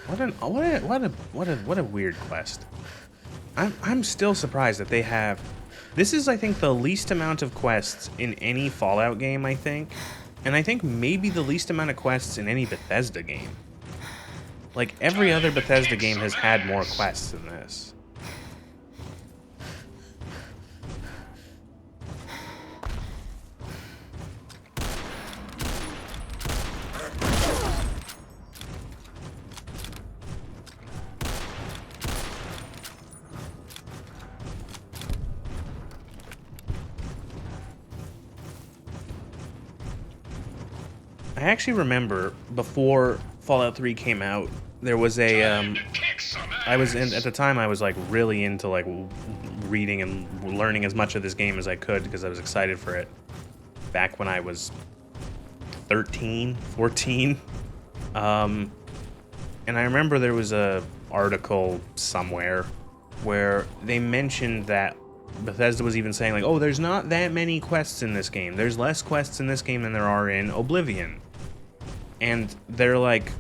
What a weird quest. I'm still surprised that they have. This is, I think, the least amount of quests in any Fallout game, I think. And I think maybe the least amount of quests in any Bethesda game. Like, every other Bethesda game has had more quests than this. I actually remember before Fallout 3 came out, there was a at the time I was like really into like reading and learning as much of this game as I could because I was excited for it back when I was 13, 14. And I remember there was a article somewhere where they mentioned that Bethesda was even saying like, oh, there's not that many quests in this game. There's less quests in this game than there are in Oblivion. And their like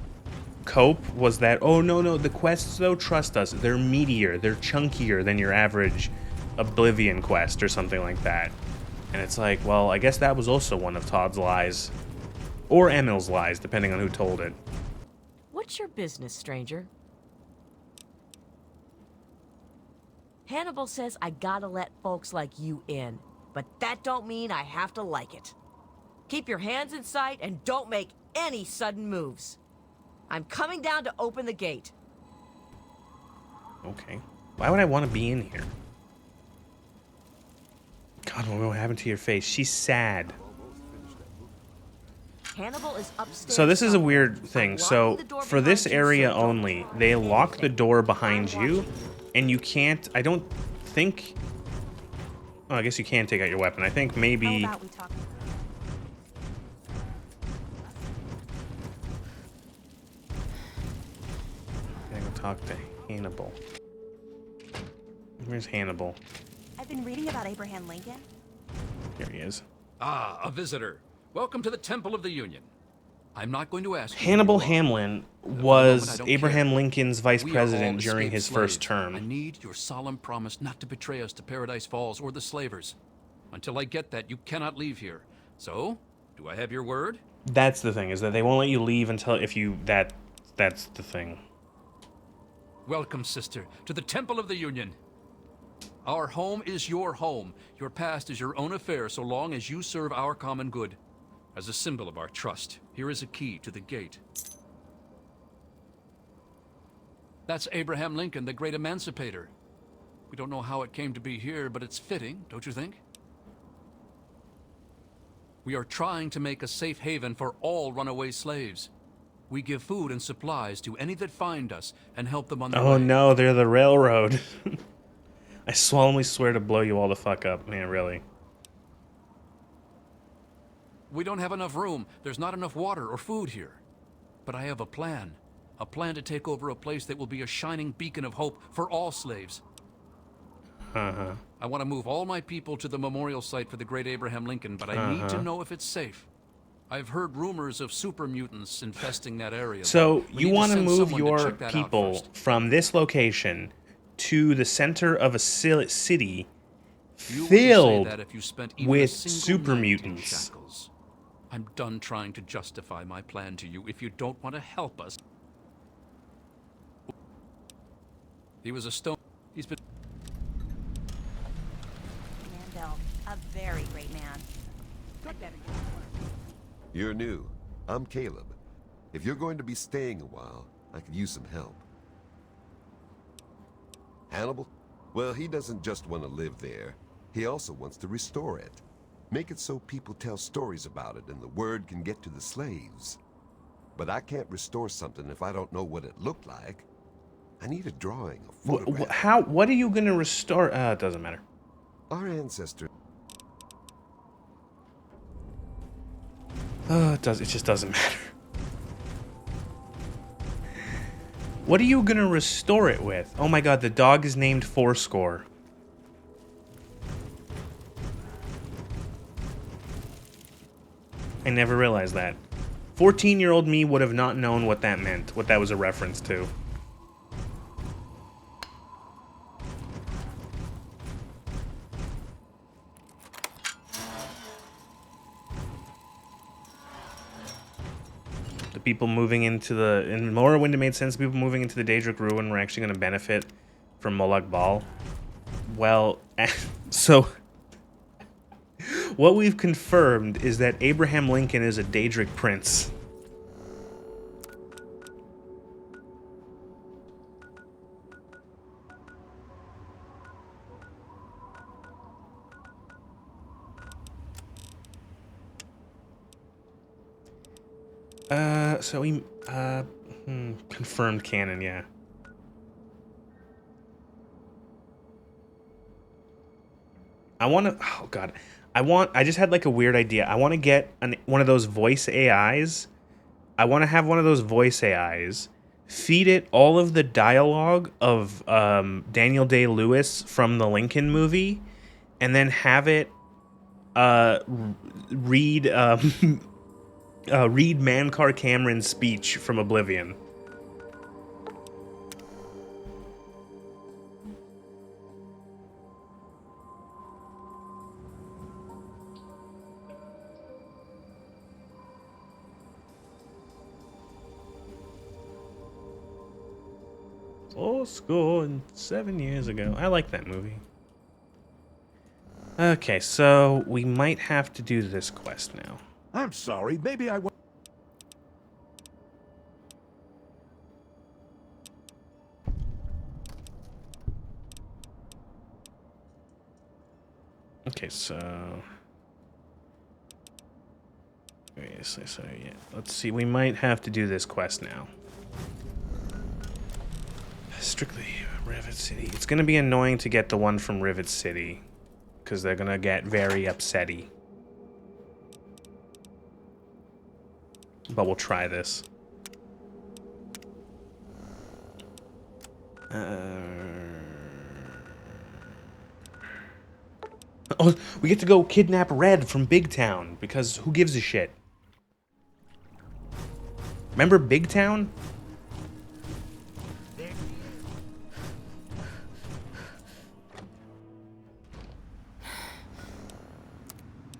cope was that, oh no, the quests though, trust us, they're meatier, they're chunkier than your average Oblivion quest or something like that. And it's like, well, I guess that was also one of Todd's lies. Or Emil's lies, depending on who told it. What's your business, stranger? Hannibal says I gotta let folks like you in, but that don't mean I have to like it. Keep your hands in sight and don't make any sudden moves. I'm coming down to open the gate. Okay. Why would I want to be in here? God, what happened to your face? She's sad. Hannibal is upstairs. So this is a weird thing. So for this area only, they lock the door behind you, and you can't, I don't think, oh, I guess you can take out your weapon. I think maybe, talk to Hannibal. Where's Hannibal? I've been reading about Abraham Lincoln. Here he is. Ah, a visitor. Welcome to the Temple of the Union. I'm not going to ask you. Hannibal Hamlin was Abraham Lincoln's vice president during his first term. I need your solemn promise not to betray us to Paradise Falls or the slavers. Until I get that, you cannot leave here. So, do I have your word? That's the thing, is that they won't let you leave until if you, that's the thing. Welcome, sister, to the Temple of the Union. Our home is your home. Your past is your own affair so long as you serve our common good. As a symbol of our trust, here is a key to the gate. That's Abraham Lincoln, the great emancipator. We don't know how it came to be here, but it's fitting, don't you think? We are trying to make a safe haven for all runaway slaves. We give food and supplies to any that find us and help them on their way. Oh no, they're the railroad. I solemnly swear to blow you all the fuck up, man, really. We don't have enough room. There's not enough water or food here. But I have a plan. A plan to take over a place that will be a shining beacon of hope for all slaves. Uh-huh. I want to move all my people to the memorial site for the great Abraham Lincoln, but I need to know if it's safe. I've heard rumors of super mutants infesting that area. So you want to move your people from this location to the center of a city filled with super mutants. I'm done trying to justify my plan to you if you don't want to help us. He was a stone. He's been... Mandel, a very great man. You're new. I'm Caleb. If you're going to be staying a while, I could use some help. Hannibal? Well, he doesn't just want to live there. He also wants to restore it. Make it so people tell stories about it and the word can get to the slaves. But I can't restore something if I don't know what it looked like. I need a drawing, a photograph. What are you going to restore? It doesn't matter. Our ancestors... It just doesn't matter. What are you gonna restore it with? Oh my god, the dog is named Fourscore. I never realized that. 14-year-old me would have not known what that meant, what that was a reference to. The people moving into the... In Morrowind, it made sense people moving into the Daedric Ruin were actually going to benefit from Molag Bal. Well, so... What we've confirmed is that Abraham Lincoln is a Daedric prince. So we, confirmed canon, yeah. I want to, oh god. I just had like a weird idea. I want to get one of those voice AIs. I want to have one of those voice AIs, feed it all of the dialogue of Daniel Day-Lewis from the Lincoln movie, and then have it read read Mankar Cameron's speech from Oblivion. Old school and 7 years ago. I like that movie. Okay, so we might have to do this quest now. I'm sorry, maybe I wa- Okay, so... So yeah, let's see. We might have to do this quest now. Strictly Rivet City. It's going to be annoying to get the one from Rivet City, because they're going to get very upsetty. But we'll try this. Oh, we get to go kidnap Red from Big Town, because who gives a shit? Remember Big Town?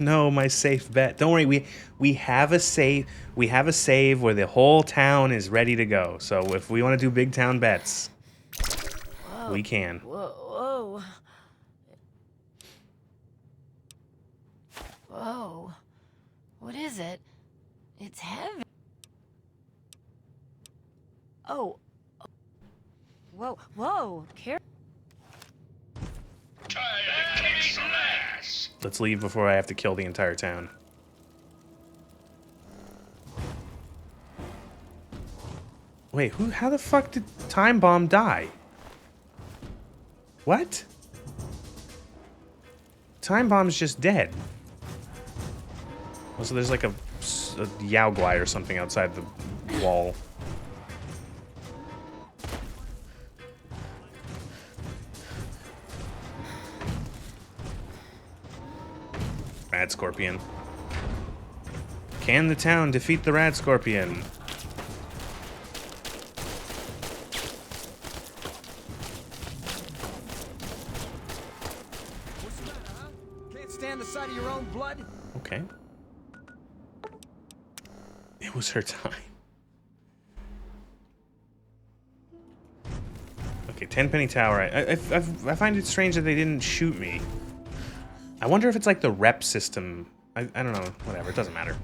No, my safe bet. Don't worry, we have a save. We have a save where the whole town is ready to go. So if we want to do big town bets, we can. Whoa. Whoa. What is it? It's heavy. Oh. Whoa. Let's leave before I have to kill the entire town. Wait, how the fuck did Time Bomb die? What? Time Bomb's just dead. Oh, so there's like a Yao Guai or something outside the wall. Rad Scorpion. Can the town defeat the Rad Scorpion? Can't stand the sight of your own blood? Okay. It was her time. Okay, Tenpenny Tower. I find it strange that they didn't shoot me. I wonder if it's like the rep system. I don't know. Whatever. It doesn't matter.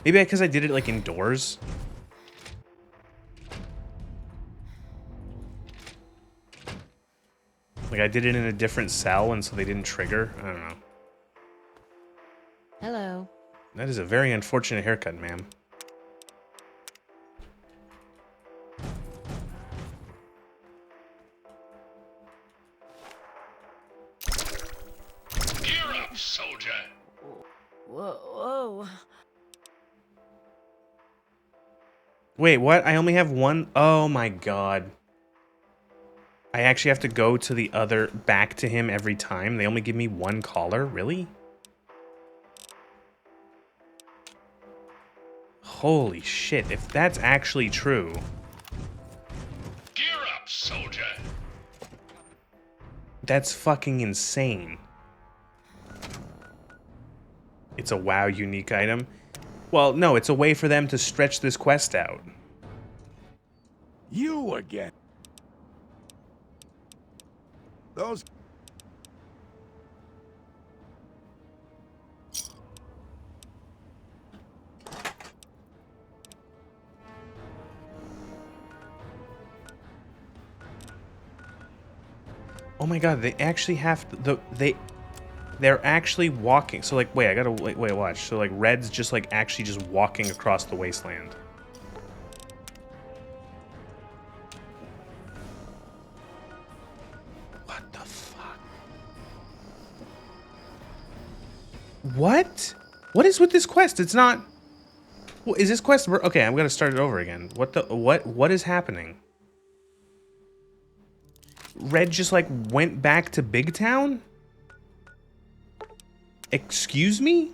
Maybe because I did it like indoors. Like I did it in a different cell and so they didn't trigger. I don't know. Hello. That is a very unfortunate haircut, ma'am. Gear up, soldier. Whoa. Wait, what? I only have one? Oh my god. I actually have to go to the other, back to him every time? They only give me one collar? Really? Holy shit, if that's actually true. Gear up, soldier. That's fucking insane. It's a WoW unique item. Well, no, it's a way for them to stretch this quest out. You again. Those... Oh my god, they actually have to, they're actually walking. So like, wait, I gotta wait, watch. So like, Red's just like actually just walking across the wasteland. What the fuck? What? What is with this quest? It's not. Is this quest? Okay, I'm gonna start it over again. What the? What is happening? Red just like went back to Big Town? Excuse me?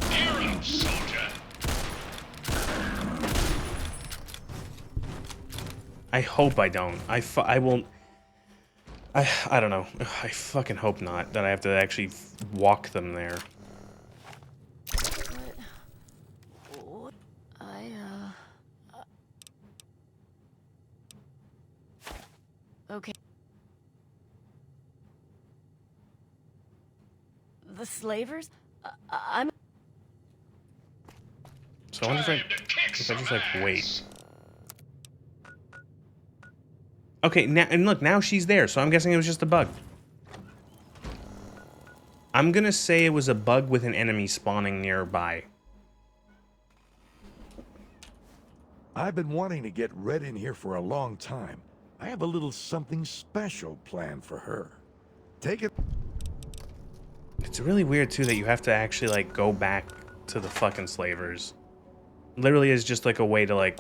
Gear up, soldier. I hope I don't. I won't. I don't know. I fucking hope not that I have to actually walk them there. What? Okay. The slavers? I'm... So I wonder Time to kick if I some just like wait. ass. Okay, now and look, now she's there, so I'm guessing it was just a bug. I'm gonna say it was a bug with an enemy spawning nearby. I've been wanting to get Red in here for a long time. I have a little something special planned for her. Take it. It's really weird too that you have to actually like go back to the fucking slavers. Literally is just like a way to like.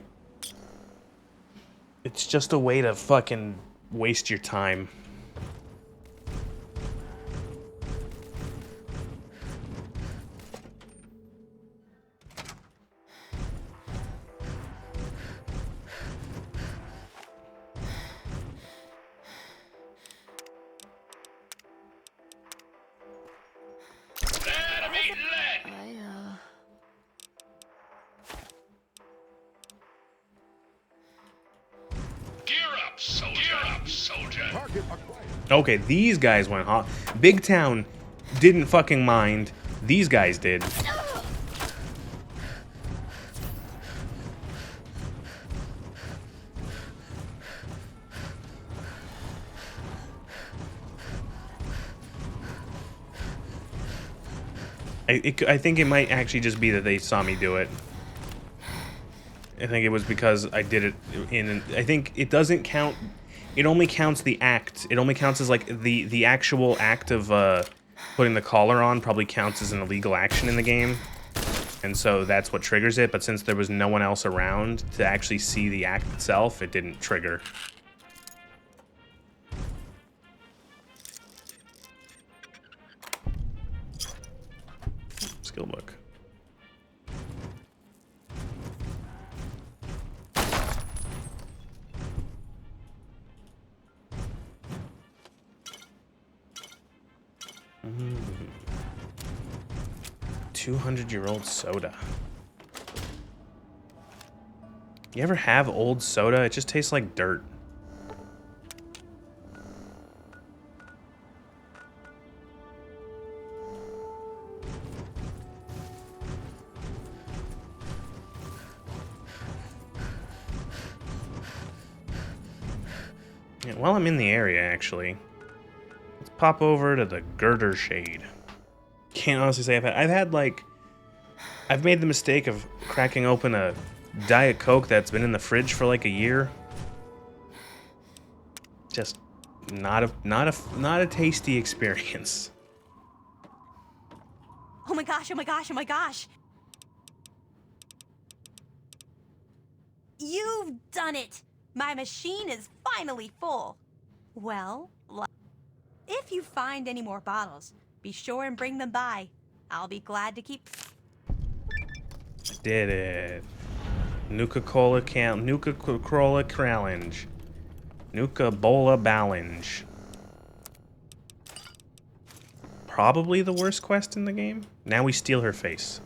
It's just a way to fucking waste your time. Enemy lead. Gear up, soldier. Gear up, soldier. Target acquired. Okay, these guys went hot. Big Town didn't fucking mind. These guys did. I think it might actually just be that they saw me do it. I think it was because I did it in... I think it doesn't count... It only counts the act. It only counts as, like, the actual act of putting the collar on probably counts as an illegal action in the game. And so that's what triggers it, but since there was no one else around to actually see the act itself, it didn't trigger. Skill book. Mm. 200-year-old soda. You ever have old soda? It just tastes like dirt. Yeah, while I'm in the area, actually, let's pop over to the Girder Shade. Can't honestly say I've made the mistake of cracking open a Diet Coke that's been in the fridge for like a year. Just not a tasty experience. Oh my gosh, oh my gosh, oh my gosh! You've done it! My machine is finally full. Well, if you find any more bottles, be sure and bring them by. I'll be glad to keep... Did it. Nuka-Cola challenge. Nuka-Bola challenge. Probably the worst quest in the game. Now we steal her face.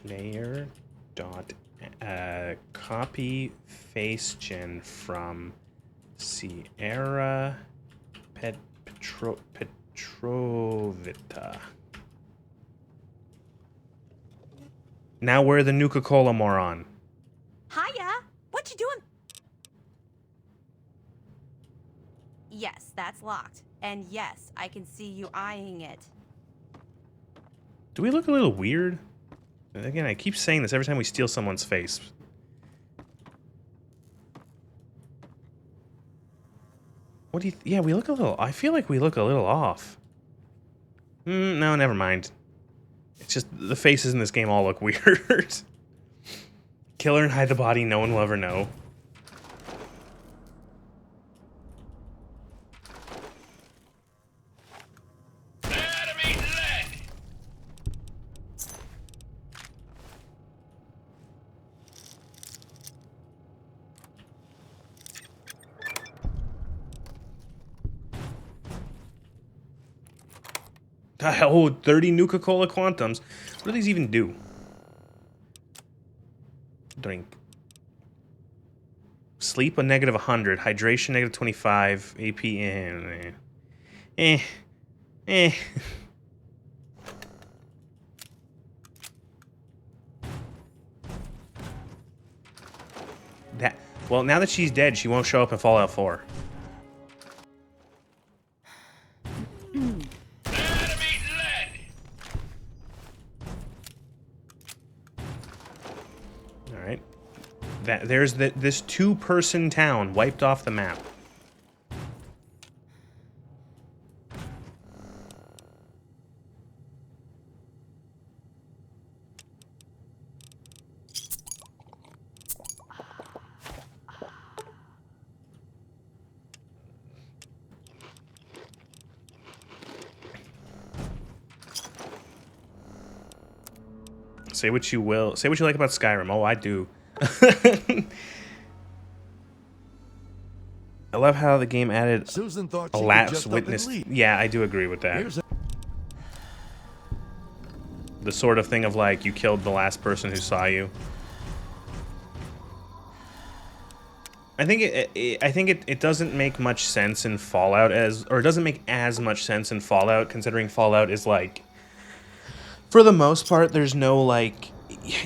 Player dot copy face gen from Sierra Petrovita. Now we're the Nuka-Cola moron. Hiya! What you doing? Yes, that's locked. And yes, I can see you eyeing it. Do we look a little weird? Again, I keep saying this every time we steal someone's face. What do you... yeah, we look a little... I feel like we look a little off. No, never mind. It's just the faces in this game all look weird. Kill her and hide the body, no one will ever know. Enemy lead! Oh, 30 Nuka-Cola Quantums. What do these even do? Drink. Sleep a negative 100. Hydration negative 25. AP That... well, now that she's dead, she won't show up in Fallout 4. Alright. There's this two-person town wiped off the map. Say what you will. Say what you like about Skyrim. Oh, I do. I love how the game added Susan thought a she could last just up witness. and leave. Yeah, I do agree with that. Here's a The sort of thing of like you killed the last person who saw you. I think it doesn't make much sense in Fallout or it doesn't make as much sense in Fallout, considering Fallout is like, for the most part, there's no like,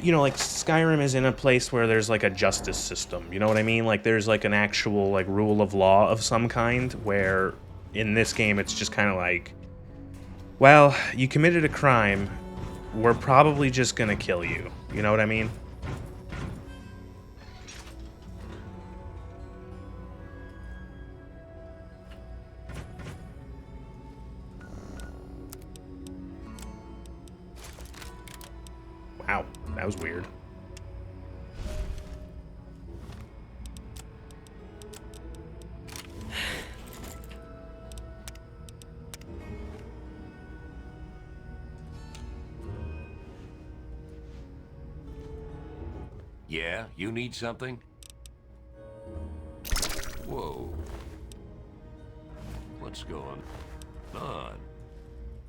you know, like Skyrim is in a place where there's like a justice system, you know what I mean? Like there's like an actual like rule of law of some kind, where in this game it's just kind of like, well, you committed a crime, we're probably just gonna kill you, you know what I mean? Wow, that was weird. Yeah, you need something? Whoa. What's going on?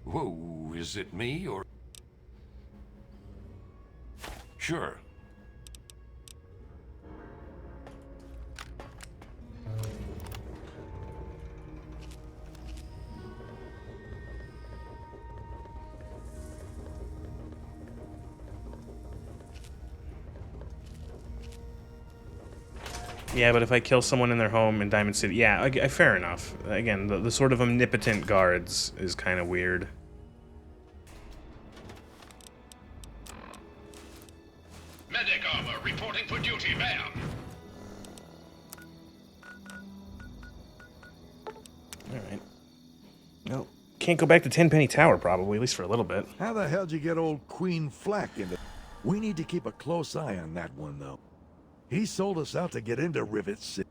Whoa, is it me or... Sure. Yeah, but if I kill someone in their home in Diamond City, yeah, fair enough. Again, the sort of omnipotent guards is kind of weird. Medic armor reporting for duty, ma'am. Alright. Well, can't go back to Tenpenny Tower, probably, at least for a little bit. How the hell did you get old Queen Flack into... We need to keep a close eye on that one, though. He sold us out to get into Rivet City.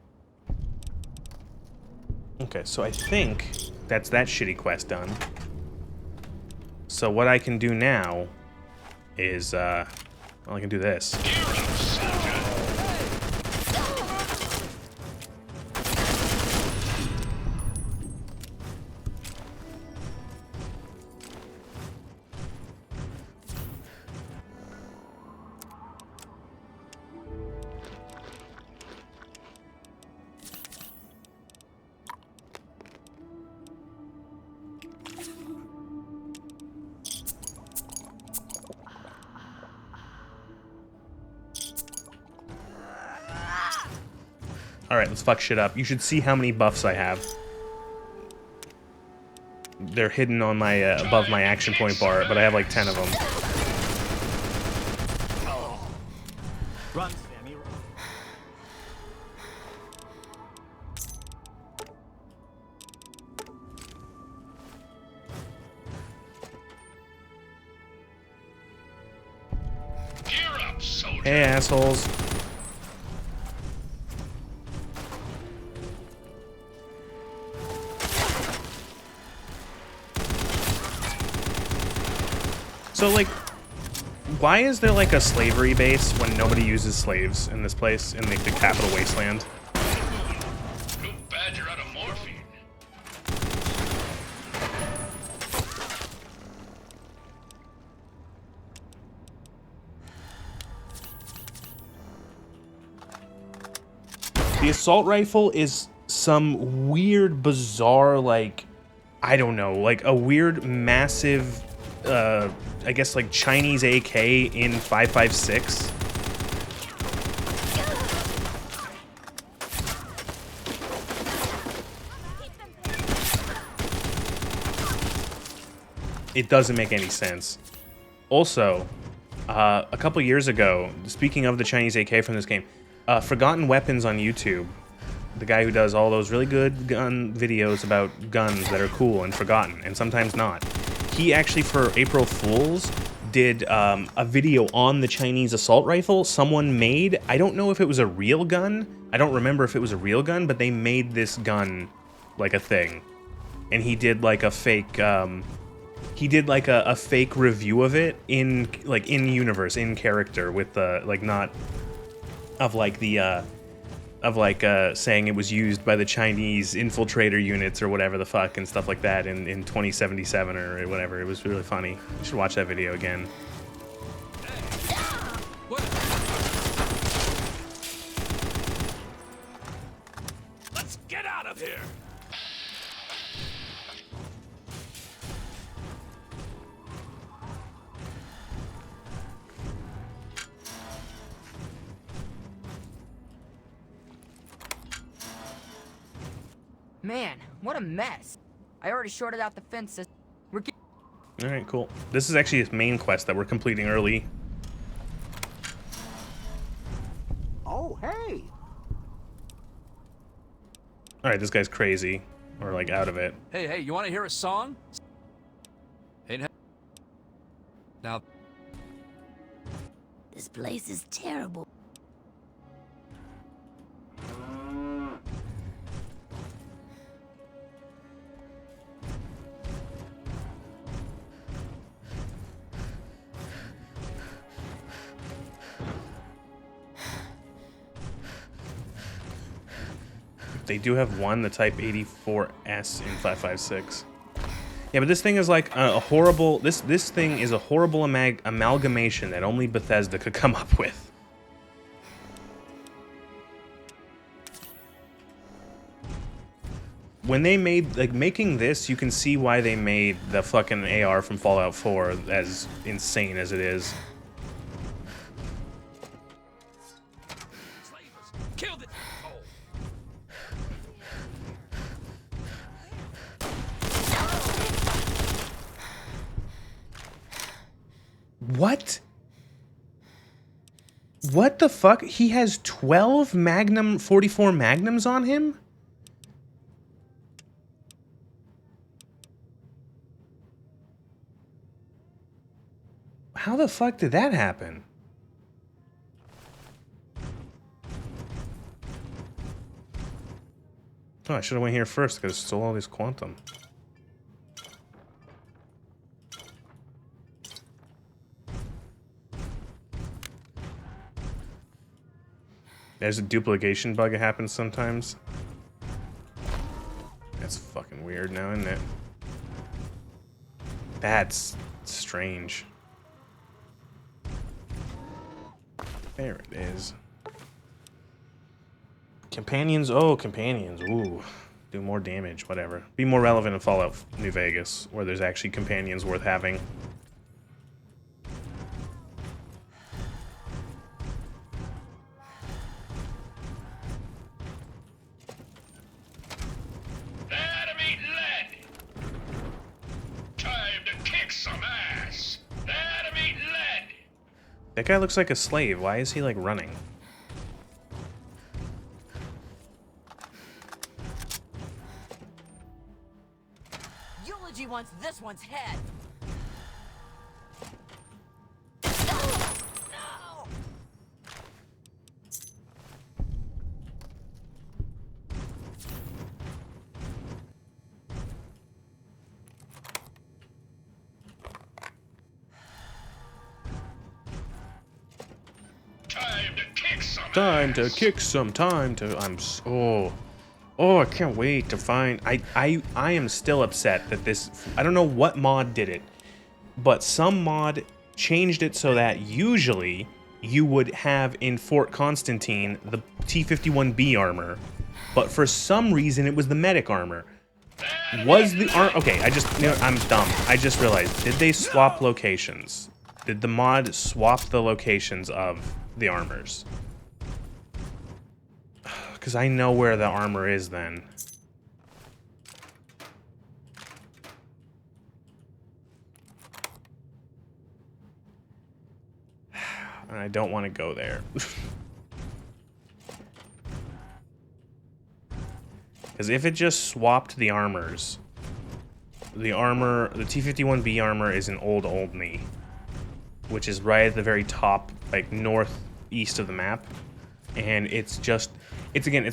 Okay, so I think that's that shitty quest done. So what I can do now is, well, I can do this. Alright, let's fuck shit up. You should see how many buffs I have. They're hidden on my, above my action point bar, but I have like 10 of them. Run, Sammy. Gear up, soldier. Hey, assholes. So, like, why is there, like, a slavery base when nobody uses slaves in this place, in, like, the capital wasteland? Too bad you're out of morphine. The assault rifle is some weird, bizarre, like, I don't know, like, a weird, massive, I guess, like, Chinese AK in 5.56. It doesn't make any sense. Also, a couple years ago, speaking of the Chinese AK from this game, Forgotten Weapons on YouTube, the guy who does all those really good gun videos about guns that are cool and forgotten, and sometimes not, he actually, for April Fools, did a video on the Chinese assault rifle someone made. I don't know if it was a real gun. I don't remember if it was a real gun, but they made this gun like a thing. And he did like a fake, a fake review of it in, like, in universe, in character, with the, like, not of like the, saying it was used by the Chinese infiltrator units or whatever the fuck and stuff like that in 2077 or whatever. It was really funny. You should watch that video again. Let's get out of here! Man, what a mess. I already shorted out the fences. Alright, cool. This is actually his main quest that we're completing early. Oh, hey! Alright, this guy's crazy. Or, like, out of it. Hey, you want to hear a song? Hey, now, This place is terrible. They do have one, the Type 84S in 5.56. Yeah, but this thing is like a horrible... This thing is a horrible amalgamation that only Bethesda could come up with. When they made... Like, making this, you can see why they made the fucking AR from Fallout 4 as insane as it is. Killed it! What? What the fuck? He has 12 Magnum 44 Magnums on him? How the fuck did that happen? Oh, I should have went here first because it's still all this quantum. There's a duplication bug that happens sometimes. That's fucking weird now, isn't it? That's strange. There it is. Companions, oh, companions, ooh. Do more damage, whatever. Be more relevant in Fallout New Vegas, where there's actually companions worth having. There to meet lead. Time to kick some ass. There to meet lead. That guy looks like a slave. Why is he, like, running? Eulogy wants this one's head. No! Time to kick some Time to ass. kick some time to... I'm so... Oh, I can't wait to find... I am still upset that this... I don't know what mod did it, but some mod changed it so that usually you would have in Fort Constantine the T-51B armor, but for some reason it was the medic armor. Was the armor... Okay, you know, I'm dumb. I just realized, did they swap locations? Did the mod swap the locations of the armors? Because I know where the armor is then. And I don't want to go there. Because if it just swapped the armors, the T-51B armor is an old me, which is right at the very top, like northeast of the map. And it's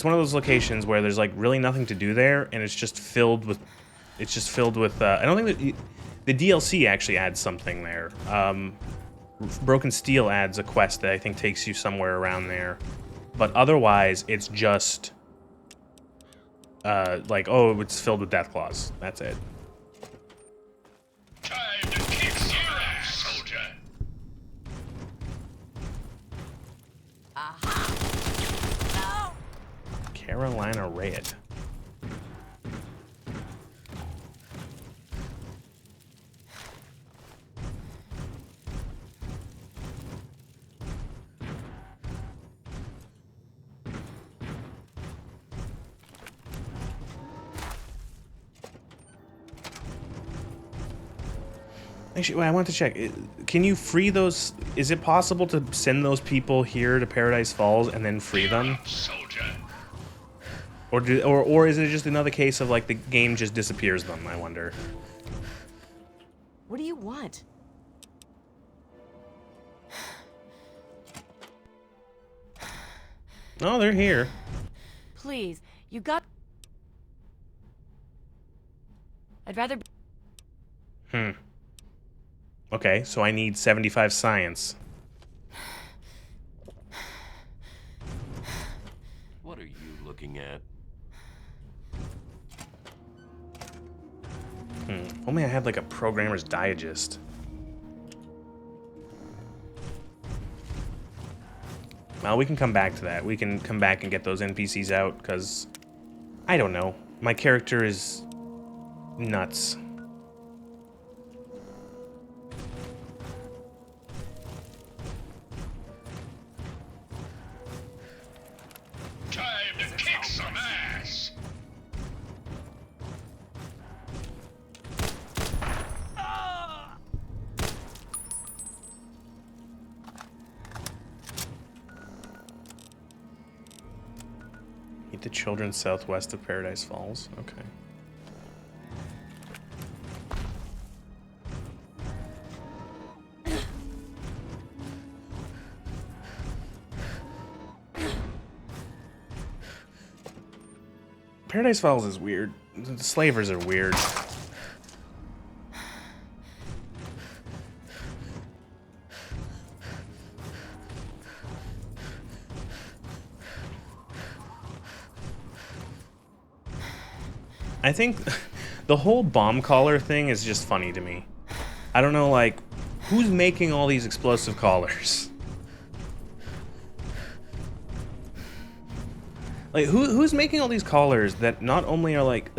one of those locations where there's like really nothing to do there, and it's just filled with, I don't think that the DLC actually adds something there. Broken Steel adds a quest that I think takes you somewhere around there, but otherwise it's just like, oh, it's filled with death claws. That's it. Time to kick some ass, soldier. Aha! No! Carolina Red. Actually, wait, I want to check. Can you free those? Is it possible to send those people here to Paradise Falls and then free them? Soldier. Or is it just another case of like the game just disappears them? I wonder. What do you want? Oh, they're here. Please, you got... I'd rather... Okay, so I need 75 science. What are you looking at? Only I had like a programmer's digest. Well, we can come back to that. We can come back and get those NPCs out, because... I don't know. My character is... nuts. Time to kick some ass. Meet the children southwest of Paradise Falls. Okay. Paradise Falls is weird. The slavers are weird. I think the whole bomb collar thing is just funny to me. I don't know, like, who's making all these explosive collars? Like, who's making all these collars that not only are like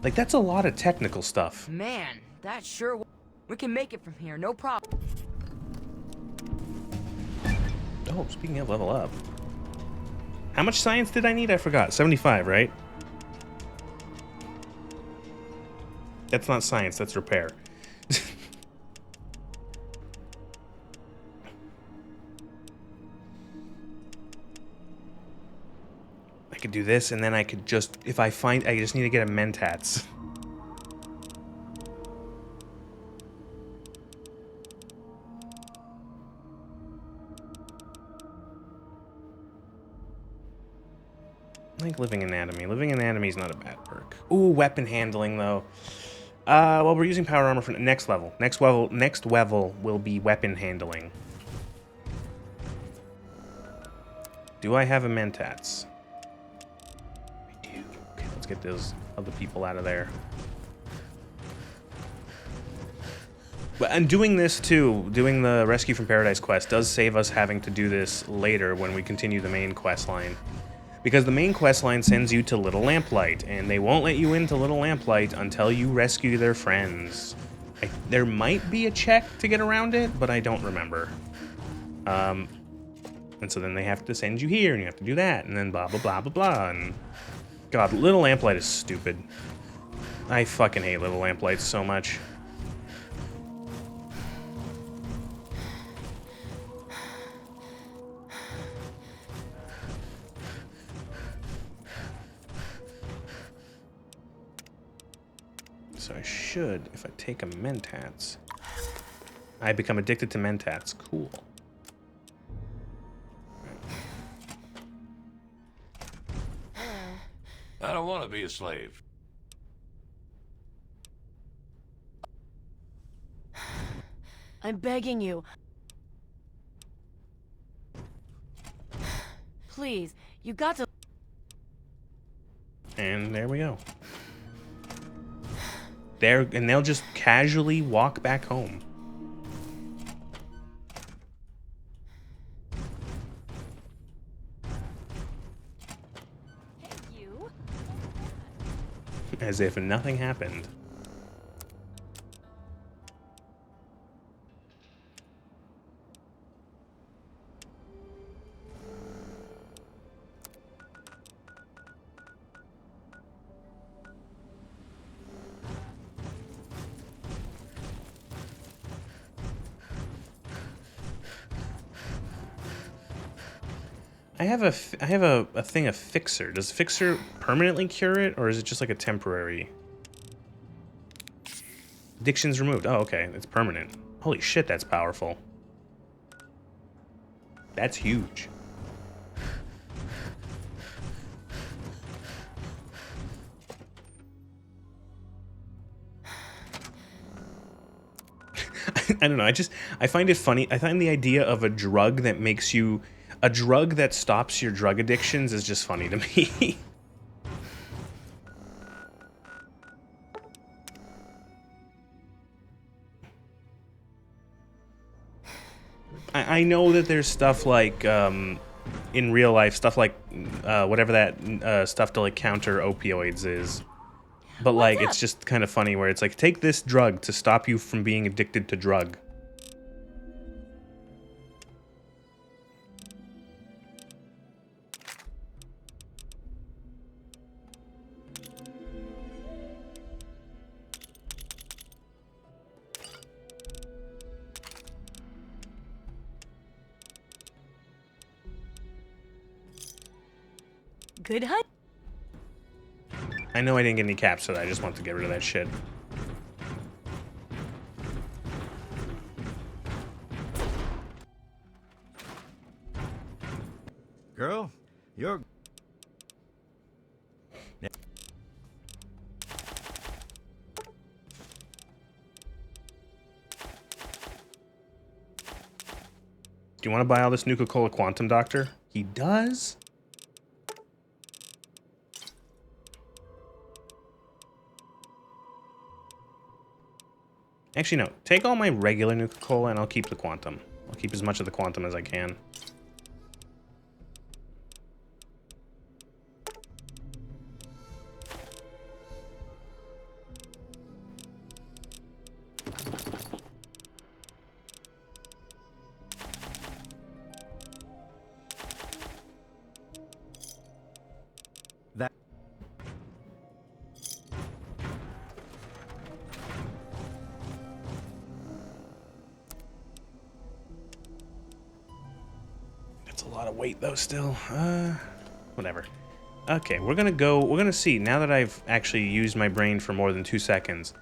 that's a lot of technical stuff. Man, that sure. We can make it from here, no problem. Oh, speaking of level up. How much science did I need? I forgot. 75, right? That's not science, that's repair. I could do this, and then I could just, if I find, I just need to get a mentats. I like living anatomy. Living anatomy is not a bad perk. Ooh, weapon handling though. Well, we're using power armor for next level. Next level will be weapon handling. Do I have a mentats? I do. Okay, let's get those other people out of there. But and doing this too, doing the Rescue from Paradise quest does save us having to do this later when we continue the main quest line. Because the main quest line sends you to Little Lamplight, and they won't let you into Little Lamplight until you rescue their friends. There might be a check to get around it, but I don't remember. And so then they have to send you here, and you have to do that, and then blah, blah, blah, blah, blah, and... God, Little Lamplight is stupid. I fucking hate Little Lamplight so much. So I should, if I take a mentats, I become addicted to mentats. Cool. I don't want to be a slave. I'm begging you. Please, you got to... And there we go. And they'll just casually walk back home. Hey, you. As if nothing happened. I have a thing of Fixer. Does Fixer permanently cure it, or is it just like a temporary? Addiction's removed. Oh, okay. It's permanent. Holy shit, that's powerful. That's huge. I don't know. I find it funny. I find the idea of a drug that makes you... A drug that stops your drug addictions is just funny to me. I know that there's stuff like, in real life, stuff like, whatever that stuff to like counter opioids is. But like, it's just kind of funny where it's like, take this drug to stop you from being addicted to drug. Good hunt. I know I didn't get any caps, so I just want to get rid of that shit. Girl, you're... Do you want to buy all this Nuka-Cola Quantum, Doctor? He does? Actually, no. Take all my regular Nuka-Cola and I'll keep the Quantum. I'll keep as much of the Quantum as I can. A lot of weight though still. Whatever. Okay, we're gonna see, now that I've actually used my brain for more than 2 seconds,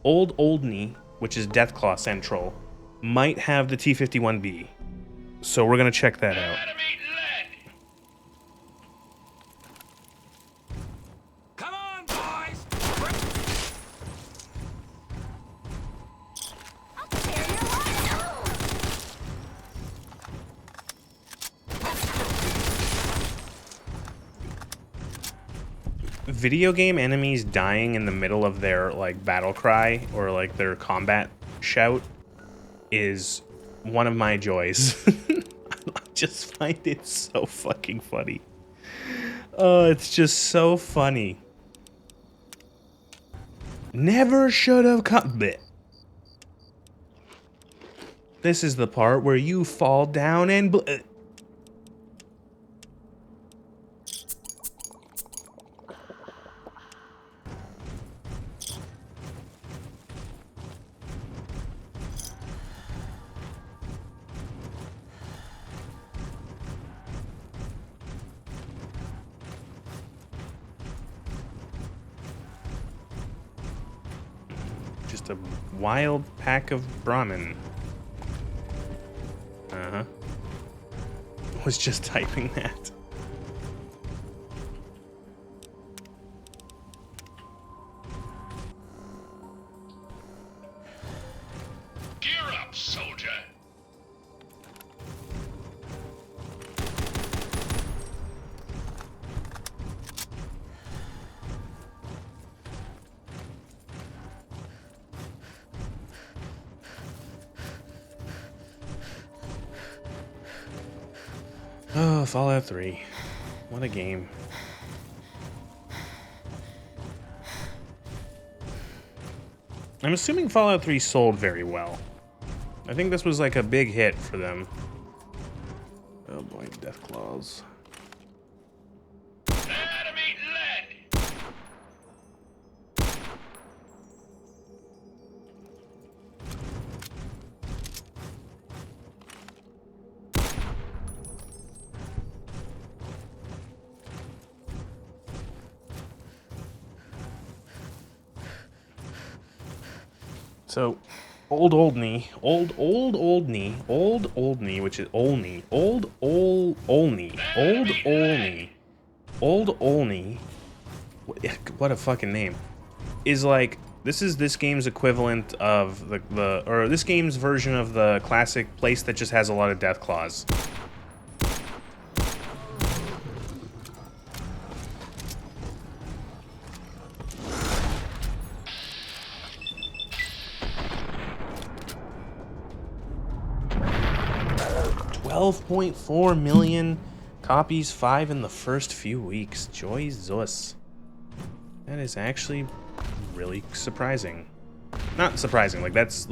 Old Oldney, which is Deathclaw Central, might have the T-51B. So we're gonna check that out. Come on, boys! Video game enemies dying in the middle of their like battle cry or like their combat shout is one of my joys. I just find it so fucking funny. Oh, it's just so funny. Never should have come. Bleh. This is the part where you fall down and bleh. Just a wild pack of Brahmin. Uh-huh. Was just typing that. Gear up, soldier. Oh, Fallout 3. What a game. I'm assuming Fallout 3 sold very well. I think this was like a big hit for them. Oh boy, Deathclaws. Enemy lead. 'So, Old Oldney, which is Olney, Old Olney, what a fucking name, is like, this is this game's equivalent of or this game's version of the classic place that just has a lot of Deathclaws. 12.4 million copies, 5 in the first few weeks. Joy Zus. That is actually really surprising. Not surprising, that's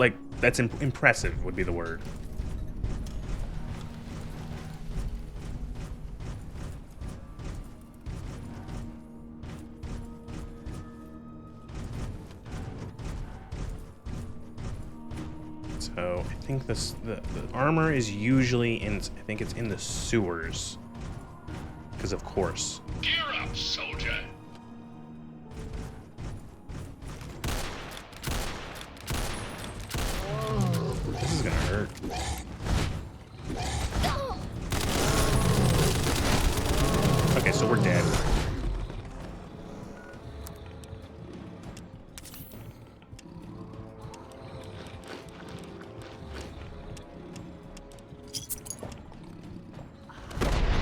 impressive would be the word. So I think the armor is usually in, I think it's in the sewers. Because of course. Gear up, soldier. This is gonna hurt. Okay, so we're dead.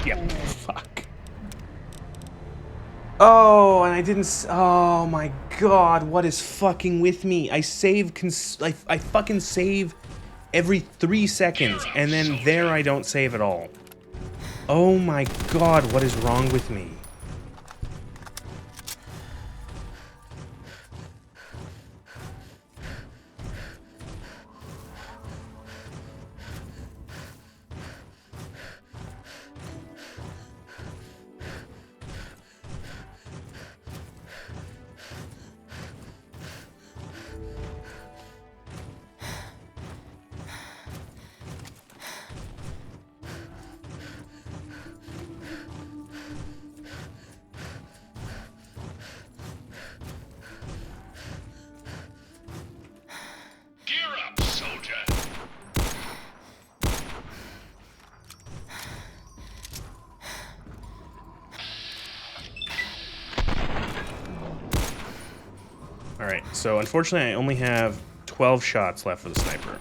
Yep. Fuck. Oh, and I didn't. Oh my god, what is fucking with me? I save. I fucking save every 3 seconds, and then there I don't save at all. Oh my god, what is wrong with me? Alright, so unfortunately I only have 12 shots left for the sniper.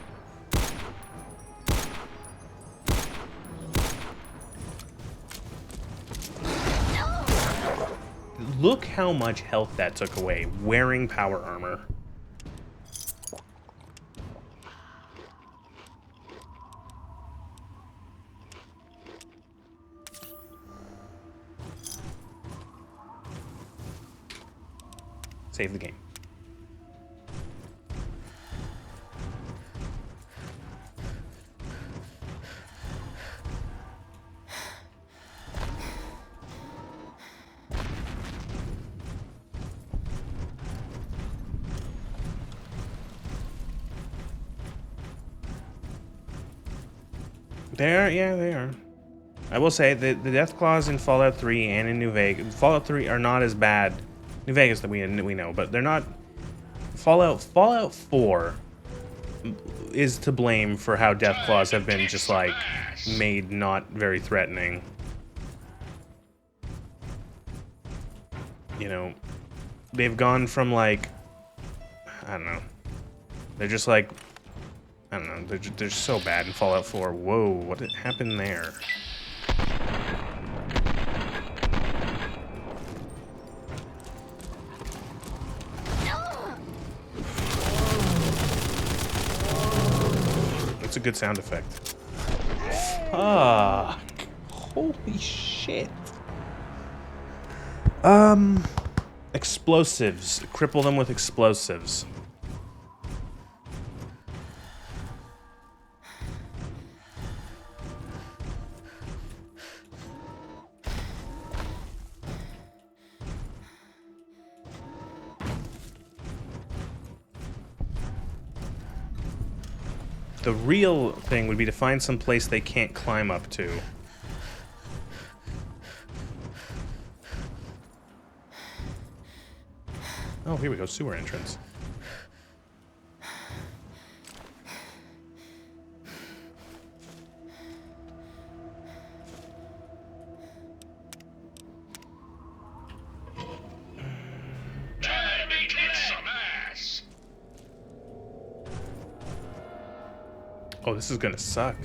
Look how much health that took away, wearing power armor. Save the game. They are, yeah, they are. I will say that the death claws in Fallout 3 and in New Vegas, Fallout 3 are not as bad. New Vegas that we know, but they're not. Fallout 4 is to blame for how death claws have been just like made not very threatening. You know, they've gone from like, I don't know. They're just like, I don't know, they're just so bad in Fallout 4. Whoa, what happened there? That's a good sound effect. Fuck. Holy shit. Explosives. Cripple them with explosives. The real thing would be to find some place they can't climb up to. Oh, here we go, sewer entrance. Oh, this is gonna suck.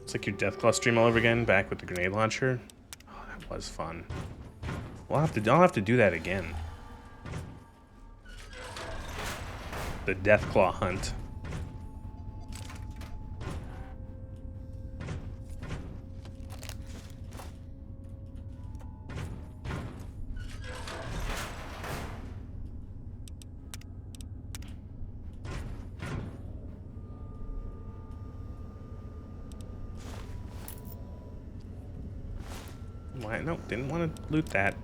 It's like your Deathclaw stream all over again, back with the grenade launcher. Oh, that was fun. I'll have to do that again. The Deathclaw hunt. Why? No, didn't want to loot that.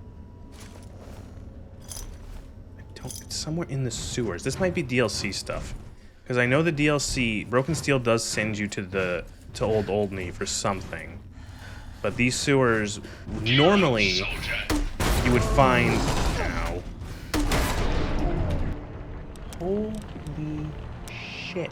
It's somewhere in the sewers. This might be DLC stuff, because I know the DLC Broken Steel does send you to Old Oldney for something, but these sewers normally you would find. Ow. Holy shit.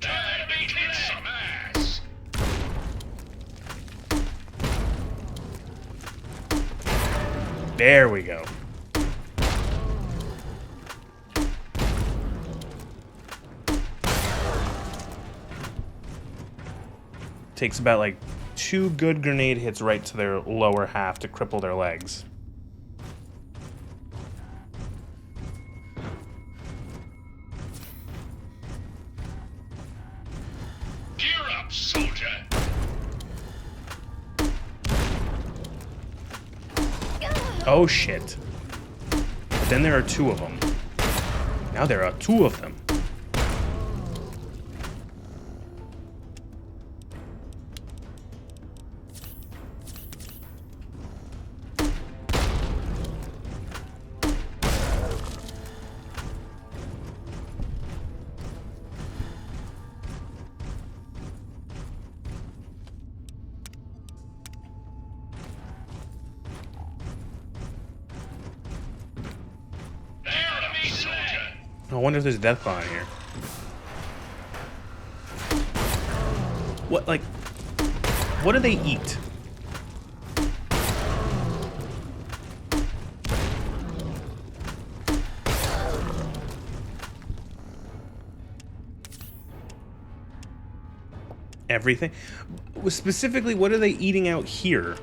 Enemy kick some ass. There we go. Takes about like 2 good grenade hits right to their lower half to cripple their legs. Gear up, soldier. Oh shit. But then there are 2 of them. Now there are 2 of them. Enemy soldier. I wonder if there's a death claw in here. What, like, what do they eat? Everything? Specifically, what are they eating out here?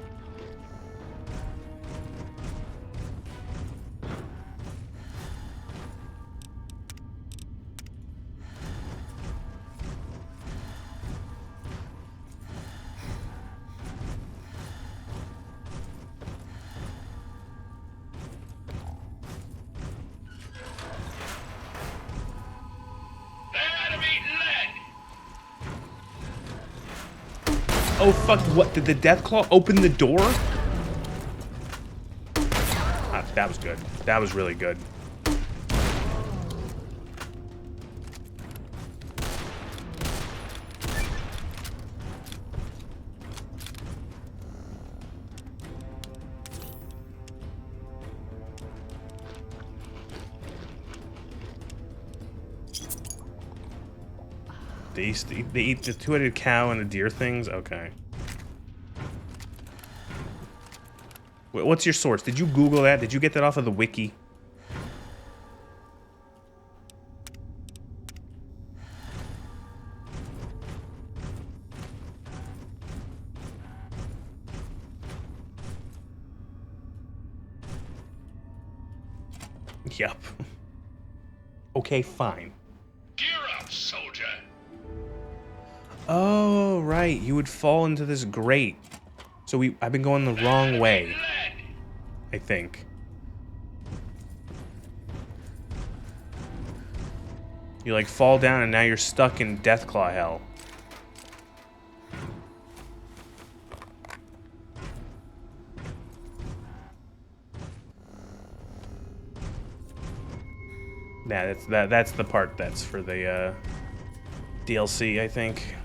Enemy lead. Oh fuck, what, did the Deathclaw open the door? Ah, that was good. That was really good. They eat the 2-headed cow and the deer things? Okay. What's your source? Did you Google that? Did you get that off of the wiki? Yep. Okay, fine. Gear up, soldier. Oh, right. You would fall into this grate. So I've been going the wrong way, I think. You like fall down and now you're stuck in Deathclaw hell. Yeah, that's the part that's for the DLC, I think.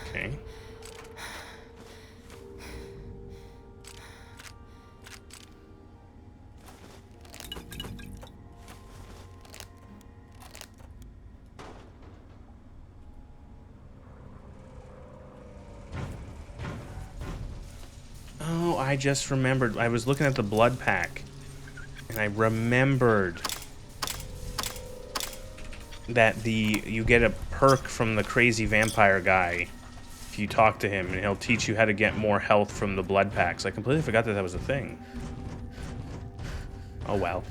Okay. Oh, I just remembered. I was looking at the blood pack, and I remembered that you get a perk from the crazy vampire guy if you talk to him, and he'll teach you how to get more health from the blood packs. I completely forgot that was a thing. Oh well.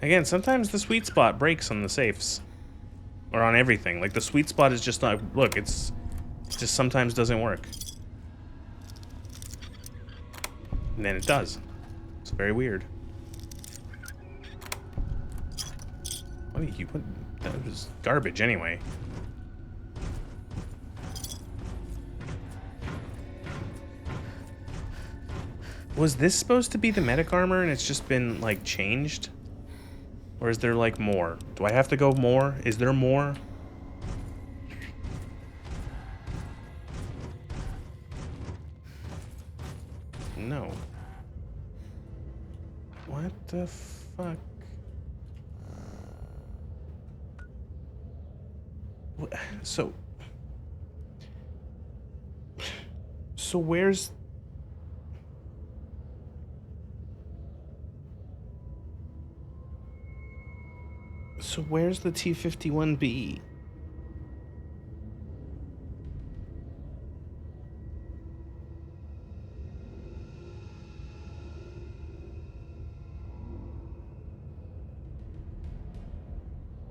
Again, sometimes the sweet spot breaks on the safes. Or on everything. Like, the sweet spot is just not... Look, it just sometimes doesn't work. And then it does. It's very weird. What are you... What, that was garbage anyway. Was this supposed to be the medic armor and it's just been, like, changed? Or is there, like, more? Do I have to go more? Is there more? No. What the fuck? So... So where's... So where's the T-51B?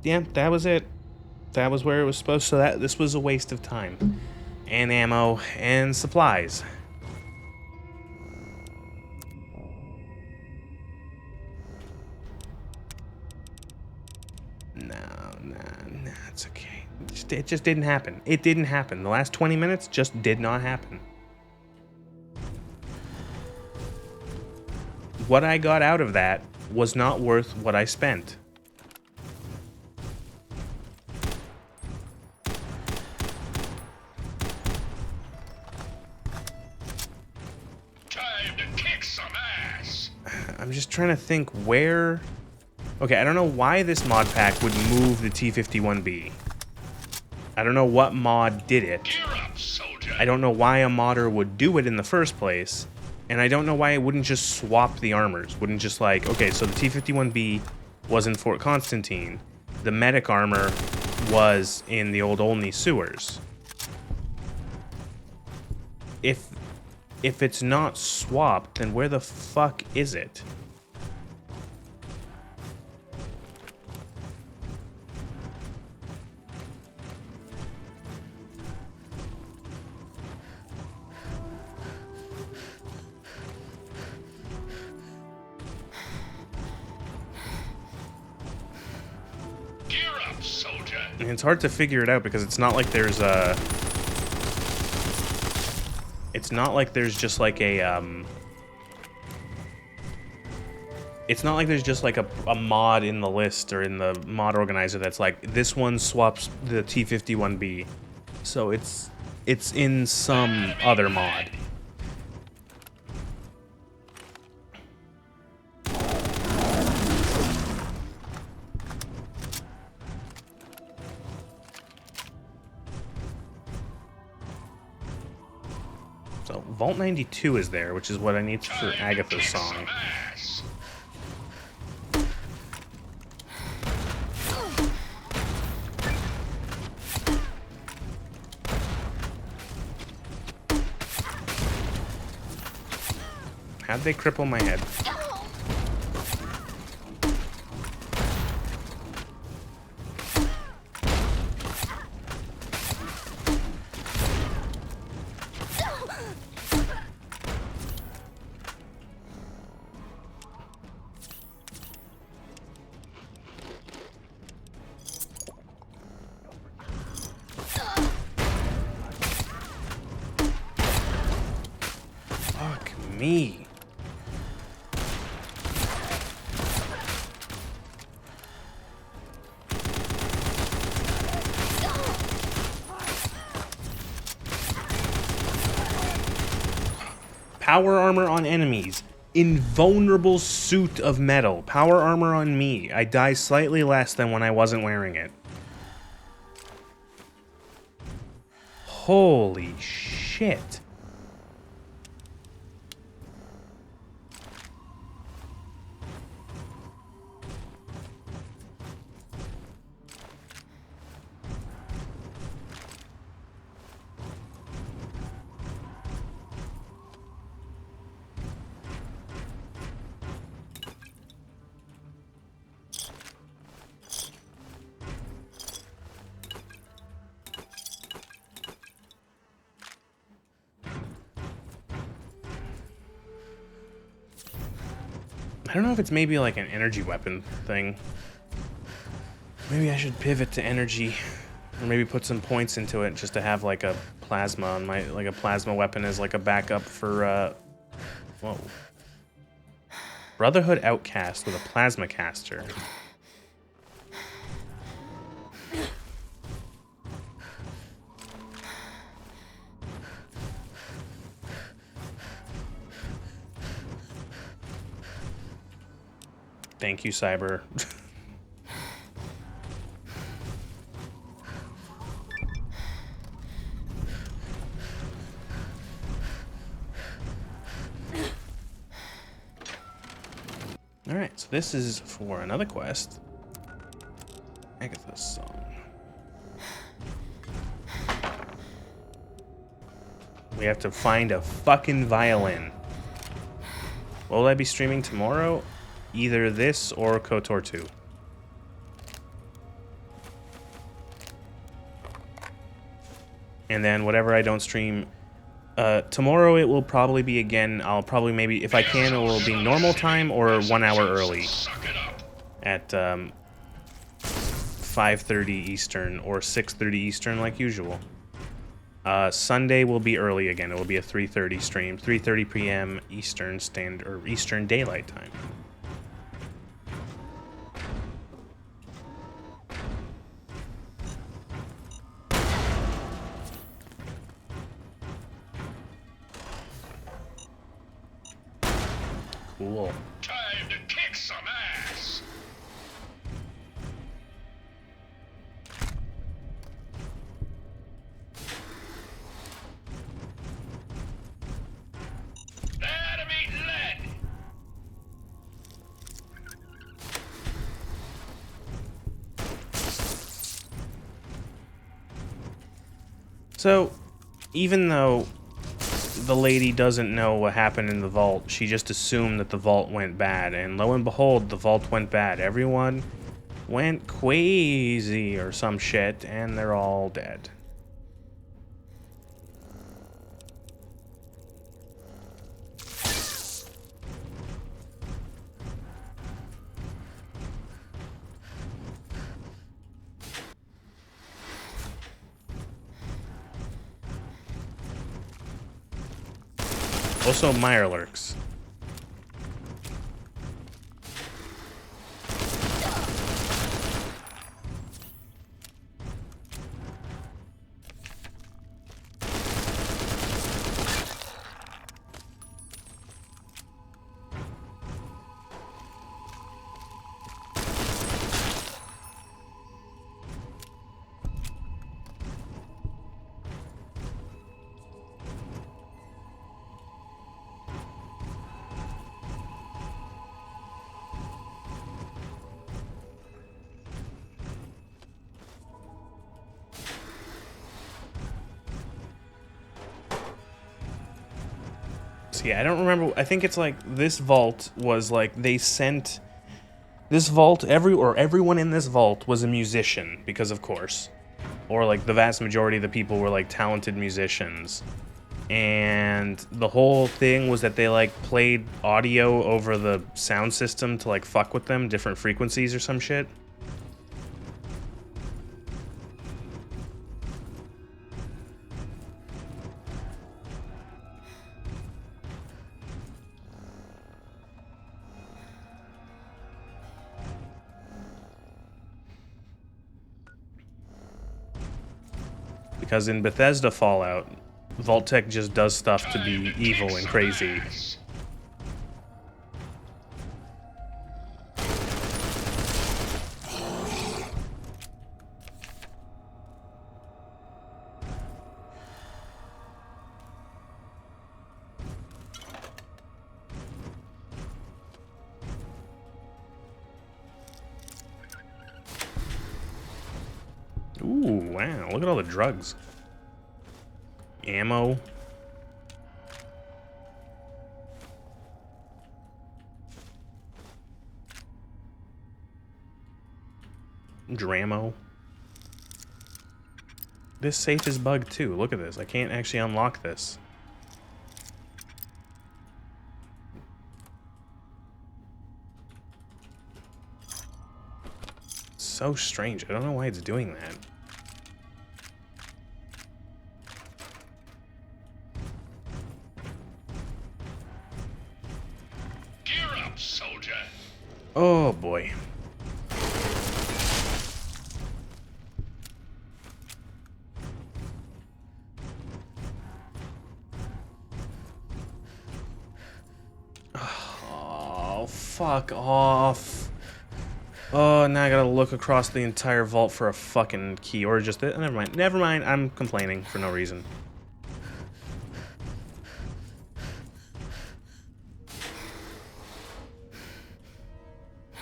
Yeah, that was it. That was where it was supposed to. So this was a waste of time. And ammo and supplies. No, it's okay. It just didn't happen. It didn't happen. The last 20 minutes just did not happen. What I got out of that was not worth what I spent. Time to kick some ass. I'm just trying to think where... Okay, I don't know why this mod pack would move the T-51B. I don't know what mod did it. Gear up, soldier. I don't know why a modder would do it in the first place. And I don't know why it wouldn't just swap the armors. Wouldn't just like, okay, so the T-51B was in Fort Constantine. The medic armor was in the old Olney sewers. If it's not swapped, then where the fuck is it? And it's hard to figure it out because it's not like there's a... It's not like there's just like a, It's not like there's just like a mod in the list or in the mod organizer that's like, this one swaps the T-51B. So it's in some other mod. So Vault 92 is there, which is what I need for Agatha's song. How'd they cripple my head? Fuck me. Power armor on enemies. Invulnerable suit of metal. Power armor on me. I die slightly less than when I wasn't wearing it. Holy shit. I don't know if it's maybe like an energy weapon thing. Maybe I should pivot to energy, or maybe put some points into it just to have like a plasma on my, like a plasma weapon as like a backup for, whoa. Brotherhood Outcast with a plasma caster. Thank you, Cyber. Alright, so this is for another quest. Agatha's song. We have to find a fucking violin. What will I be streaming tomorrow? Either this or KOTOR 2. And then whatever I don't stream, tomorrow it will probably be again, I'll probably maybe, if I can, it will be normal time or 1 hour early. At 5:30 Eastern or 6:30 Eastern like usual. Sunday will be early again. It will be a 3:30 stream, 3:30 p.m. Eastern Standard or Eastern Daylight Time. Cool. Time to kick some ass. There to meet lead. So, even though the lady doesn't know what happened in the vault, she just assumed that the vault went bad, and lo and behold, the vault went bad. Everyone went crazy or some shit, and they're all dead. Also, Meyer lurks. Yeah, I don't remember. I think it's like this vault was like they sent this vault, everyone in this vault was a musician, because of course, or like the vast majority of the people were like talented musicians, and the whole thing was that they like played audio over the sound system to like fuck with them, different frequencies or some shit. Because in Bethesda Fallout, Vault-Tec just does stuff to be evil and crazy. Ooh, wow, look at all the drugs. Ammo. Dramo. This safe is bugged too. Look at this. I can't actually unlock this. so strange. I don't know why it's doing that. Gear up, soldier. Oh boy. Oh, fuck off. Oh, now I gotta look across the entire vault for a fucking key, or just it. Never mind. Never mind. I'm complaining for no reason.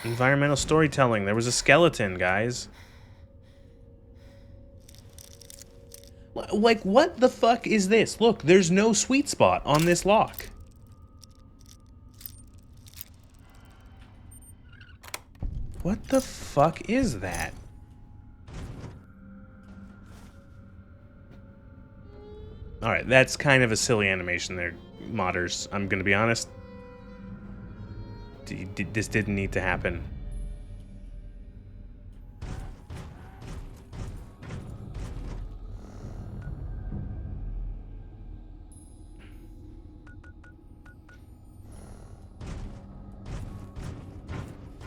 Environmental storytelling. There was a skeleton, guys. Like, what the fuck is this? Look, there's no sweet spot on this lock. What the fuck is that? Alright, that's kind of a silly animation there, modders. I'm gonna be honest. This didn't need to happen.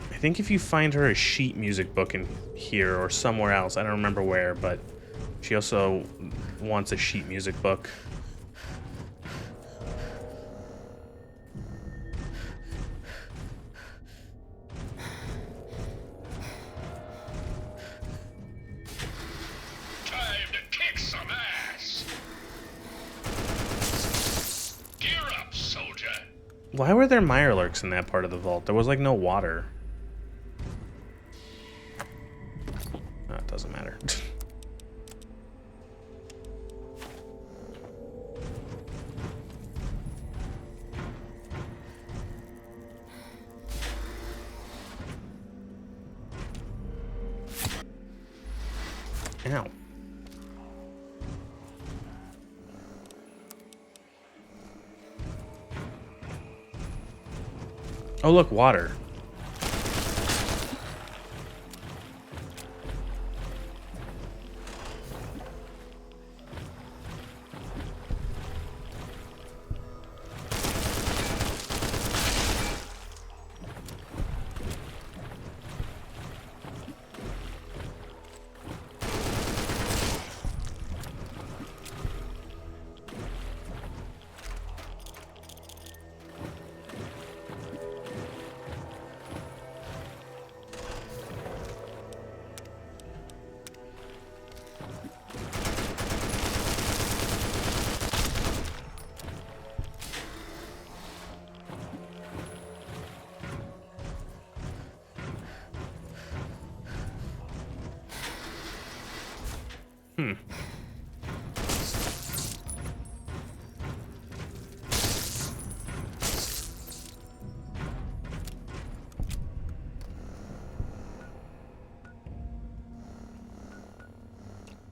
I think if you find her a sheet music book in here or somewhere else, I don't remember where, but she also wants a sheet music book. Time to kick some ass. Gear up, soldier. Why were there mirelurks in that part of the vault? There was like no water. Oh, it doesn't matter. Ow. Oh, look, water.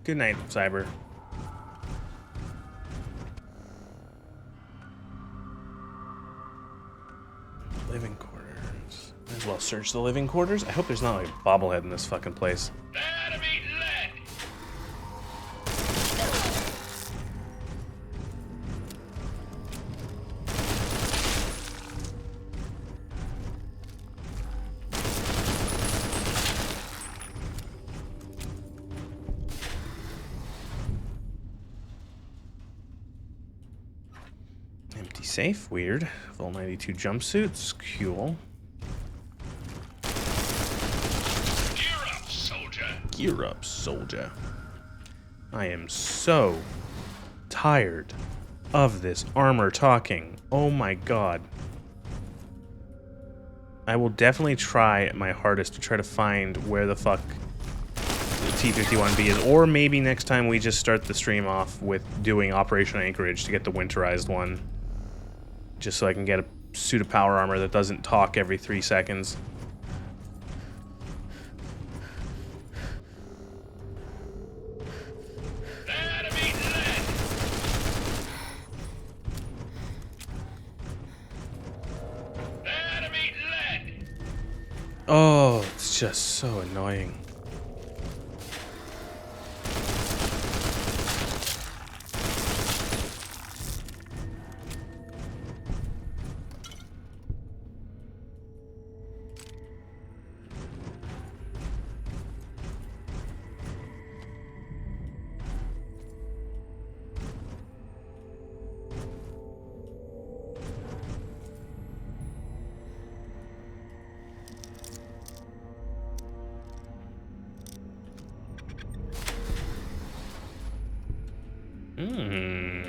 Good night, Cyber. Living quarters. Might as well search the living quarters. I hope there's not like a bobblehead in this fucking place. Enemy lead. Empty safe, weird. Vol 92 jumpsuits, cool. Gear up, soldier. Gear up, soldier. I am so tired of this armor talking. Oh my god. I will definitely try my hardest to try to find where the fuck the T-51B is, or maybe next time we just start the stream off with doing Operation Anchorage to get the winterized one. Just so I can get a suit of power armor that doesn't talk every 3 seconds. Enemy lead. Enemy lead. Oh, it's just so annoying. Hmm.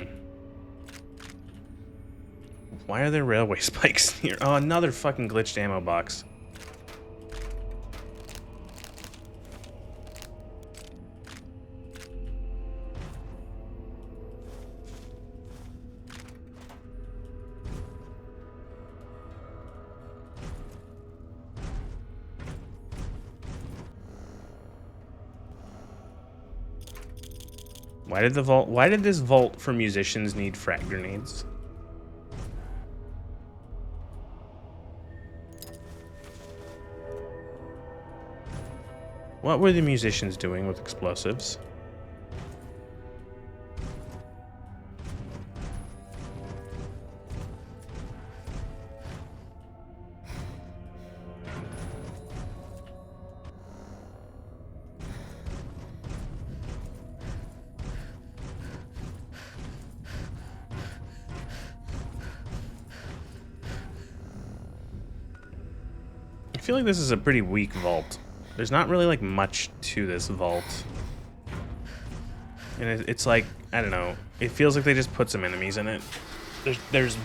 Why are there railway spikes here? Oh, another fucking glitched ammo box. Why did this vault for musicians need frag grenades? What were the musicians doing with explosives? I feel like this is a pretty weak vault. There's not really like much to this vault. And it's like, I don't know, it feels like they just put some enemies in it. There's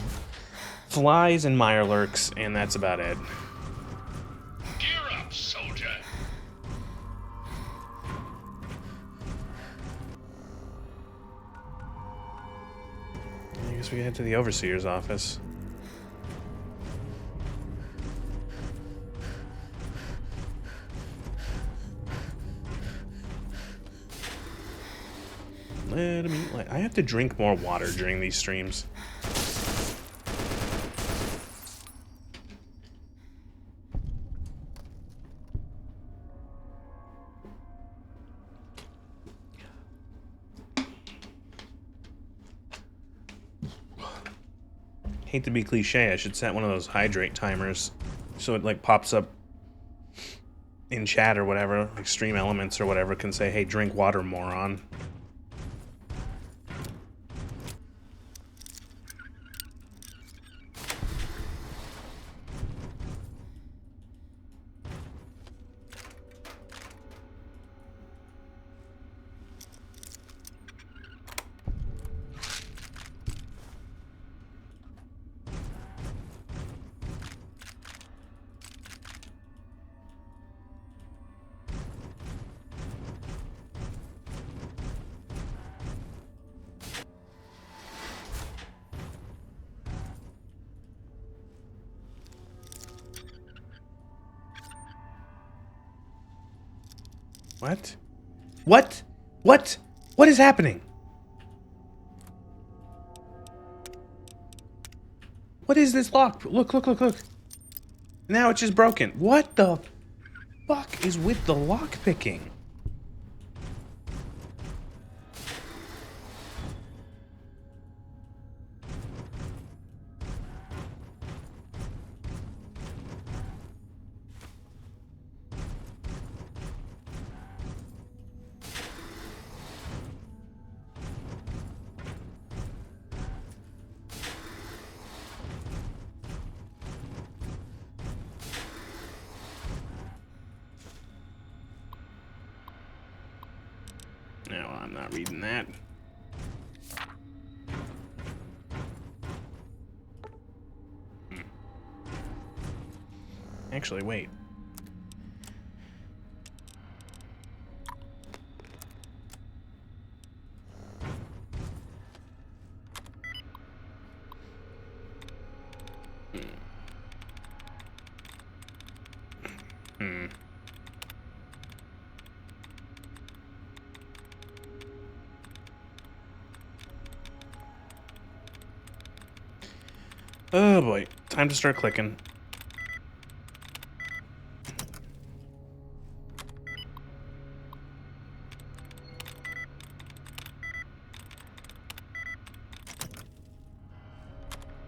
flies and mirelurks, and that's about it. Gear up, soldier. I guess we head to the Overseer's office. I have to drink more water during these streams. Hate to be cliche, I should set one of those hydrate timers so it like pops up in chat or whatever, like Stream Elements or whatever can say, hey, drink water, moron. What? What? What? What is happening? What is this lock? Look, look, look, look. Now it's just broken. What the fuck is with the lock picking? No, I'm not reading that. Actually, wait. Oh boy, time to start clicking.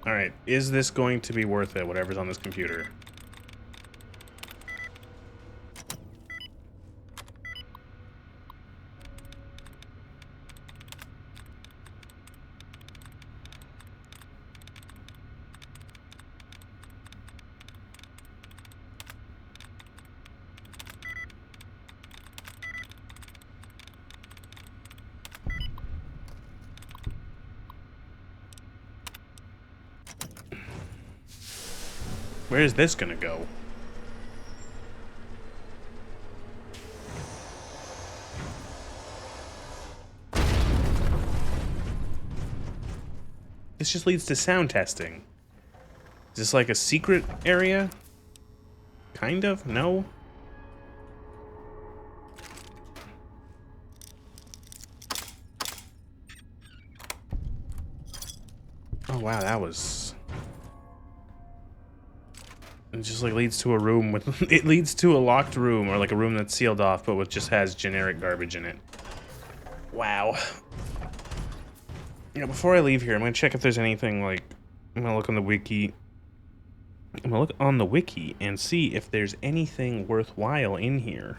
Alright, is this going to be worth it, whatever's on this computer? Where is this gonna go? This just leads to sound testing. Is this like a secret area? Kind of? No? Oh wow, that was... It just like leads to a room with... It leads to a locked room, or like a room that's sealed off, but with just has generic garbage in it. Wow. You know, before I leave here, I'm gonna check if there's anything like... I'm gonna look on the wiki. I'm gonna look on the wiki and see if there's anything worthwhile in here.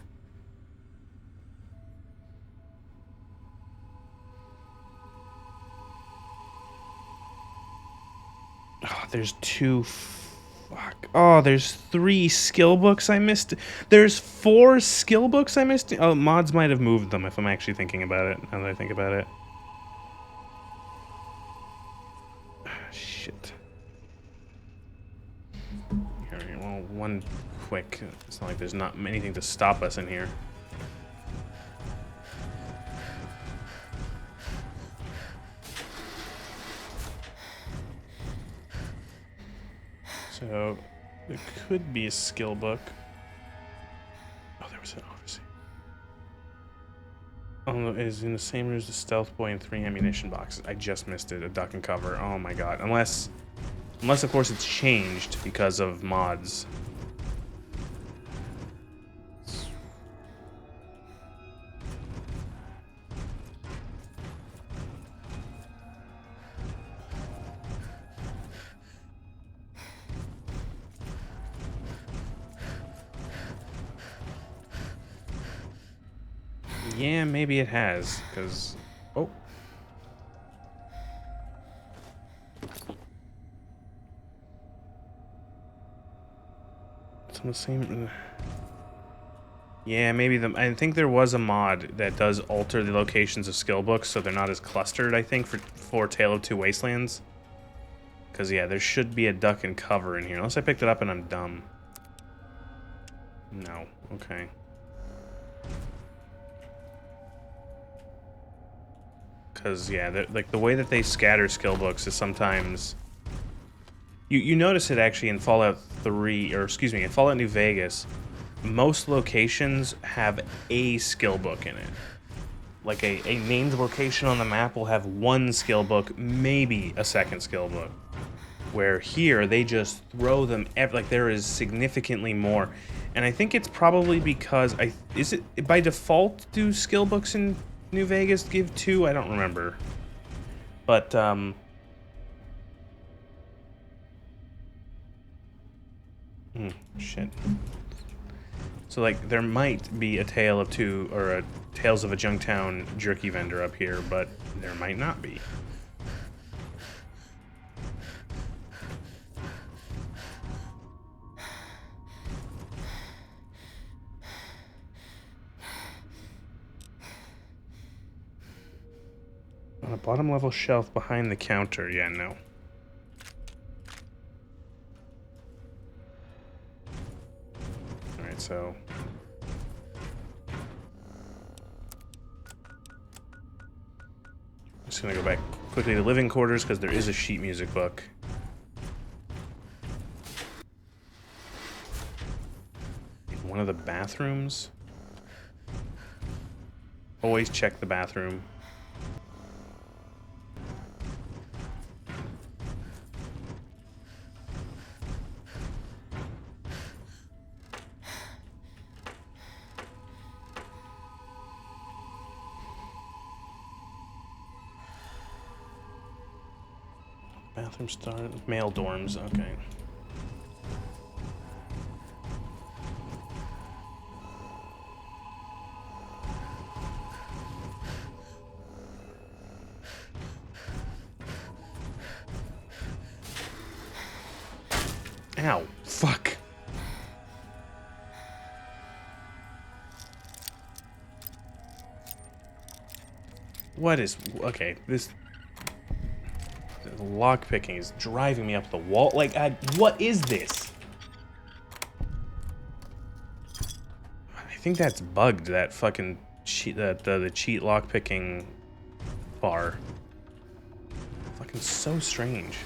Oh, there's two... Fuck. Oh, there's 3 skill books I missed. There's 4 skill books I missed. Oh, mods might have moved them if I'm actually thinking about it, now that I think about it. Shit. Here, well, one quick. It's not like there's not anything to stop us in here. So, there could be a skill book. Oh, there was an overseas. Oh, it is in the same room as the stealth boy and 3 ammunition boxes. I just missed it. A duck and cover. Oh my god. Unless of course it's changed because of mods. Yeah, maybe it has, because... Oh. It's on the same... Yeah, maybe the... I think there was a mod that does alter the locations of skill books so they're not as clustered, I think, for Tale of Two Wastelands. Because, yeah, there should be a duck and cover in here. Unless I picked it up and I'm dumb. No. Okay. Because, yeah, like the way that they scatter skill books is sometimes... You notice it actually in Fallout 3, or excuse me, in Fallout New Vegas, most locations have a skill book in it. Like a named location on the map will have 1 skill book, maybe a 2nd skill book. Where here, they just throw them, like there is significantly more. And I think it's probably because, is it by default do skill books in New Vegas give 2? I don't remember. But, shit. So, like, there might be a Tale of Two, or a Tales of a Junktown jerky vendor up here, but there might not be. On a bottom level shelf behind the counter, yeah, no. Alright, so... I'm just gonna go back quickly to living quarters because there is a sheet music book. In one of the bathrooms? Always check the bathroom. Bathroom start, male dorms, okay. Ow, fuck. What is, okay, this... lockpicking is driving me up the wall. Like, what is this? I think that's bugged, that fucking cheat, the cheat lockpicking bar. Fucking so strange.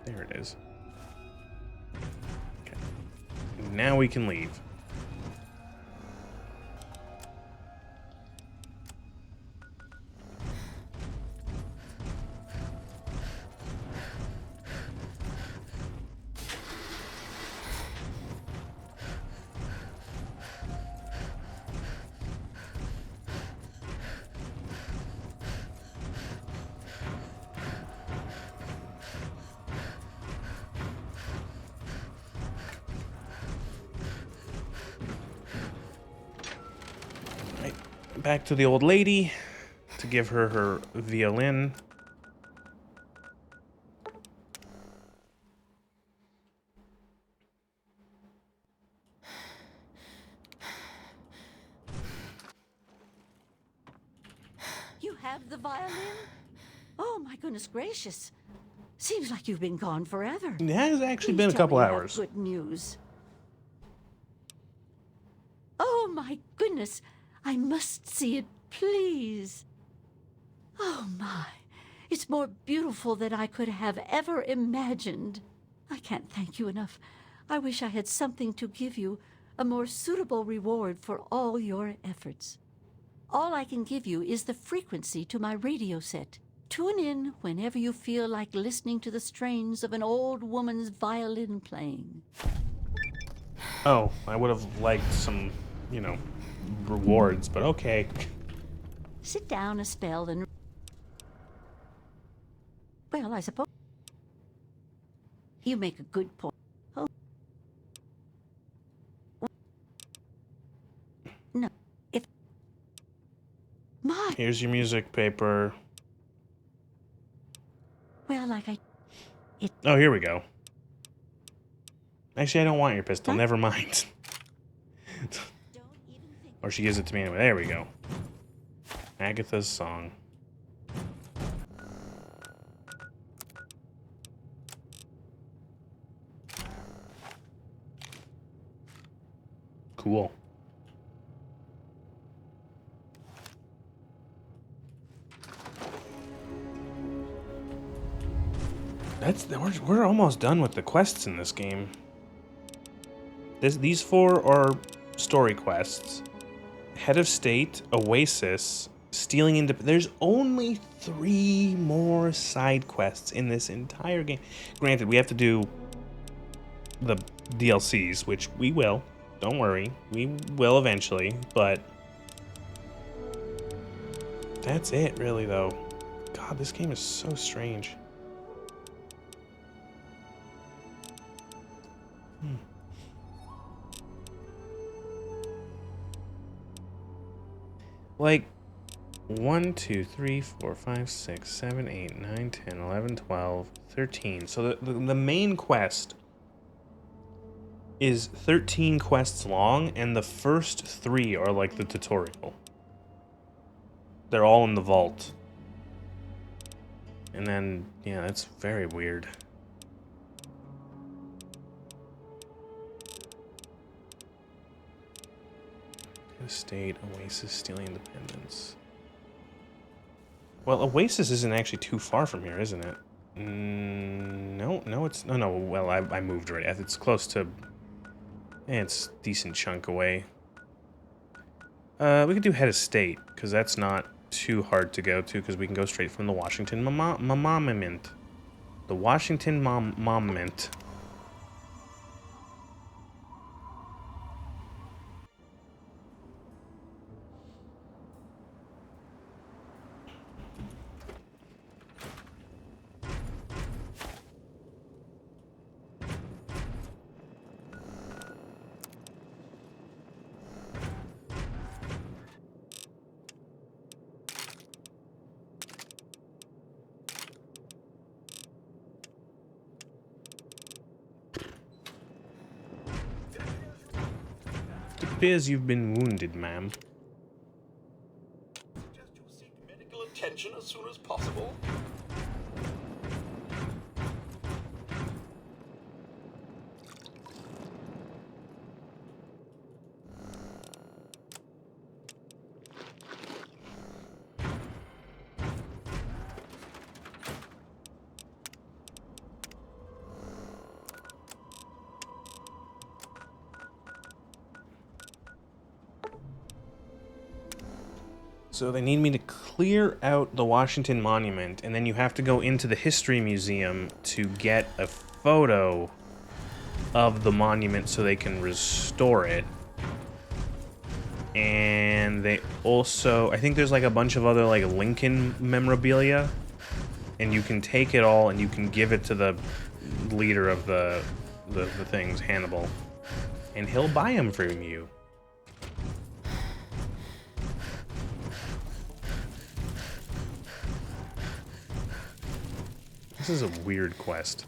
There it is. Okay. Now we can leave. Back to the old lady to give her her violin. You have the violin? Oh my goodness gracious. Seems like you've been gone forever. It has actually Please been a tell couple me you have hours. good news. Oh my goodness. I must see it, please. Oh my. It's more beautiful than I could have ever imagined. I can't thank you enough. I wish I had something to give you, a more suitable reward for all your efforts. All I can give you is the frequency to my radio set. Tune in whenever you feel like listening to the strains of an old woman's violin playing. Oh, I would have liked some, you know, rewards, but okay. Sit down a spell and... Well, I suppose... You make a good point. Oh. No, if... My... Here's your music paper. Well, like I... Oh, here we go. Actually, I don't want your pistol. Never mind. Or she gives it to me anyway. There we go. Agatha's song. Cool. We're almost done with the quests in this game. These 4 are story quests. Head of State, Oasis, Stealing Independence. There's only 3 more side quests in this entire game. Granted, we have to do the DLCs, which we will. Don't worry. We will eventually, but that's it, really, though. God, this game is so strange. Like, 1, 2, 3, 4, 5, 6, 7, 8, 9, 10, 11, 12, 13. So the main quest is 13 quests long, and the first 3 are like the tutorial. They're all in the vault. And then, yeah, that's very weird. State, Oasis, Stealing Independence. Well, Oasis isn't actually too far from here, isn't it? No, it's... No, well, I moved right. It's close to... it's a decent chunk away. We could do Head of State, because that's not too hard to go to, because we can go straight from the Washington Monument. The Washington Monument. It appears you've been wounded, ma'am. Suggest you seek medical attention as soon as possible. So they need me to clear out the Washington Monument, and then you have to go into the History Museum to get a photo of the monument so they can restore it. And they also, I think there's like a bunch of other like Lincoln memorabilia, and you can take it all and you can give it to the leader of the things, Hannibal, and he'll buy them from you. This is a weird quest.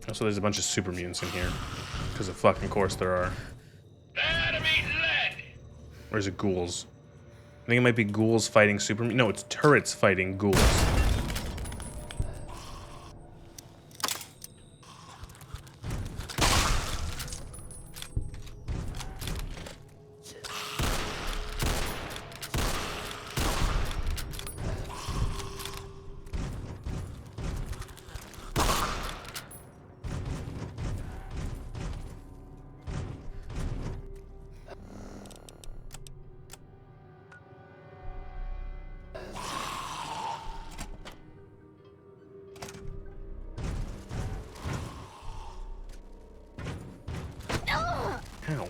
Also, there's a bunch of super mutants in here. Because of fucking course there are. Or is it ghouls? I think it might be ghouls fighting super mutants. No, it's turrets fighting ghouls. Ow.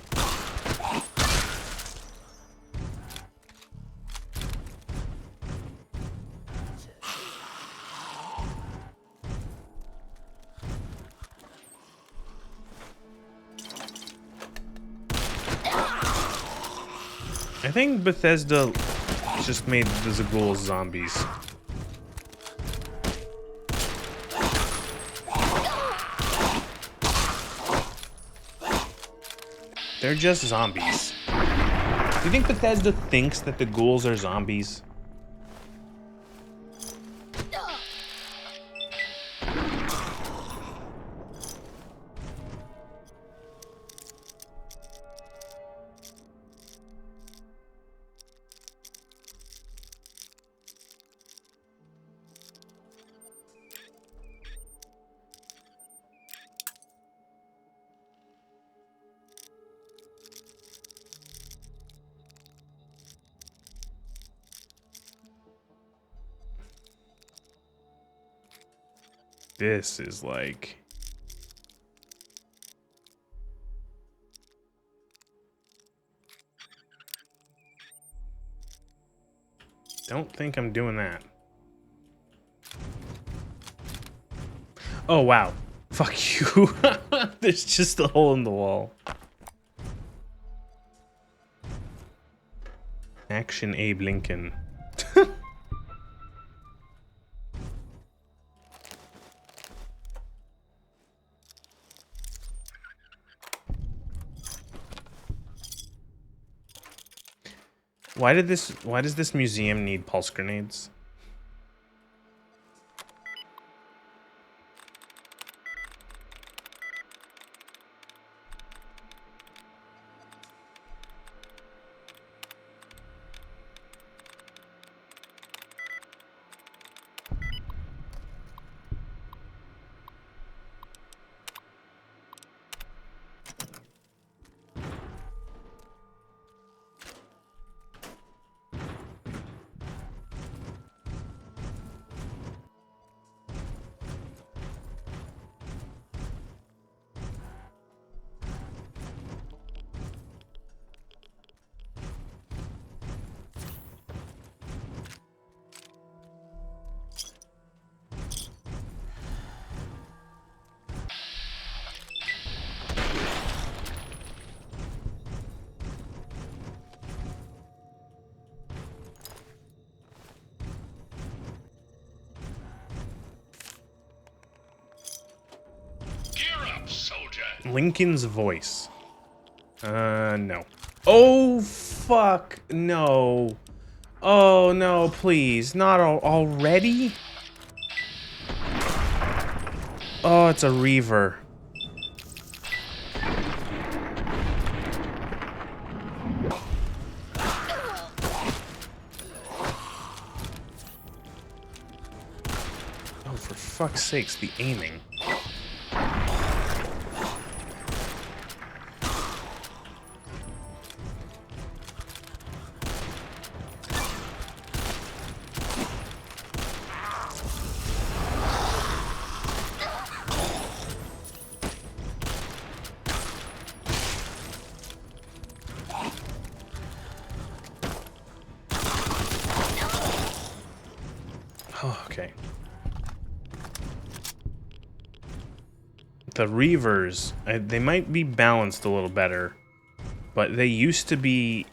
I think Bethesda just made the Zagouls zombies. They're just zombies. Do you think Bethesda thinks that the ghouls are zombies? This is like... Don't think I'm doing that. Oh, wow. Fuck you. There's just a hole in the wall. Action Abe Lincoln. Why does this museum need pulse grenades? Lincoln's voice. No. Oh, fuck. No. Oh, no, please. Not already? Oh, it's a Reaver. Oh, for fuck's sakes, the aiming. Oh, okay. The Reavers, they might be balanced a little better, but they used to be...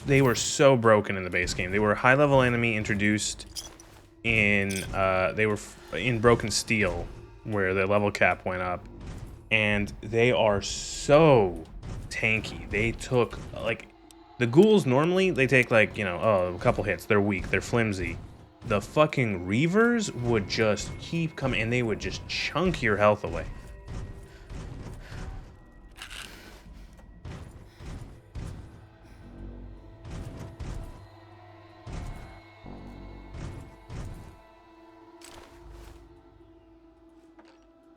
They were so broken in the base game. They were a high-level enemy introduced in... they were in Broken Steel, where the level cap went up. And they are so tanky. They took, like... The ghouls, normally, they take, like, you know, oh, a couple hits. They're weak. They're flimsy. The fucking Reavers would just keep coming, and they would just chunk your health away.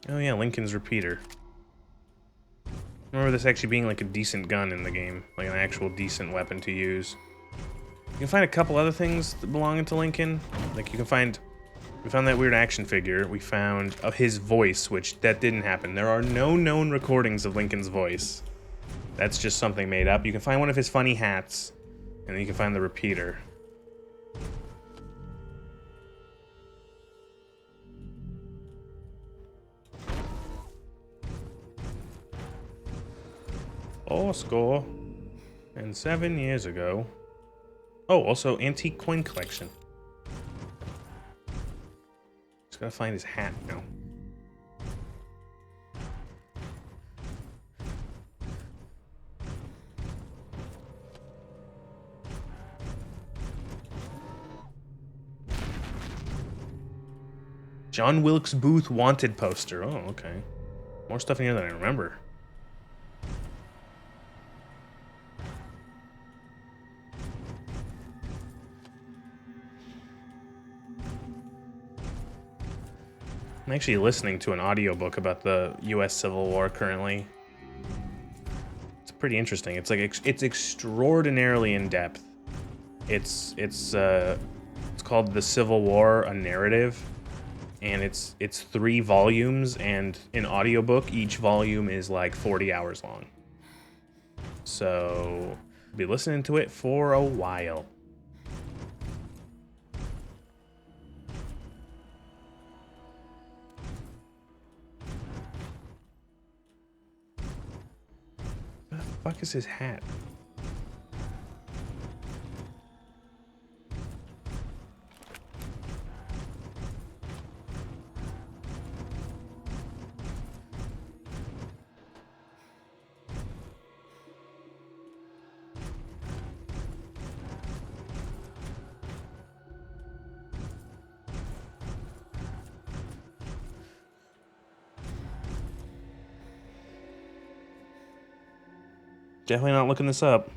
Oh yeah, Lincoln's repeater. I remember this actually being like a decent gun in the game, like an actual decent weapon to use. You can find a couple other things that belonging to Lincoln. Like we found that weird action figure. We found his voice, which that didn't happen. There are no known recordings of Lincoln's voice. That's just something made up. You can find one of his funny hats, and then you can find the repeater. Oh, score. And 7 years ago. Oh, also antique coin collection. Just gotta find his hat now. John Wilkes Booth wanted poster. Oh, okay. More stuff in here than I remember. I'm actually listening to an audiobook about the US Civil War currently. It's pretty interesting. It's like it's extraordinarily in depth. It's called The Civil War: A Narrative, and it's 3 volumes, and in audiobook each volume is like 40 hours long. So, I'll be listening to it for a while. Where the fuck is his hat? Definitely not looking this up.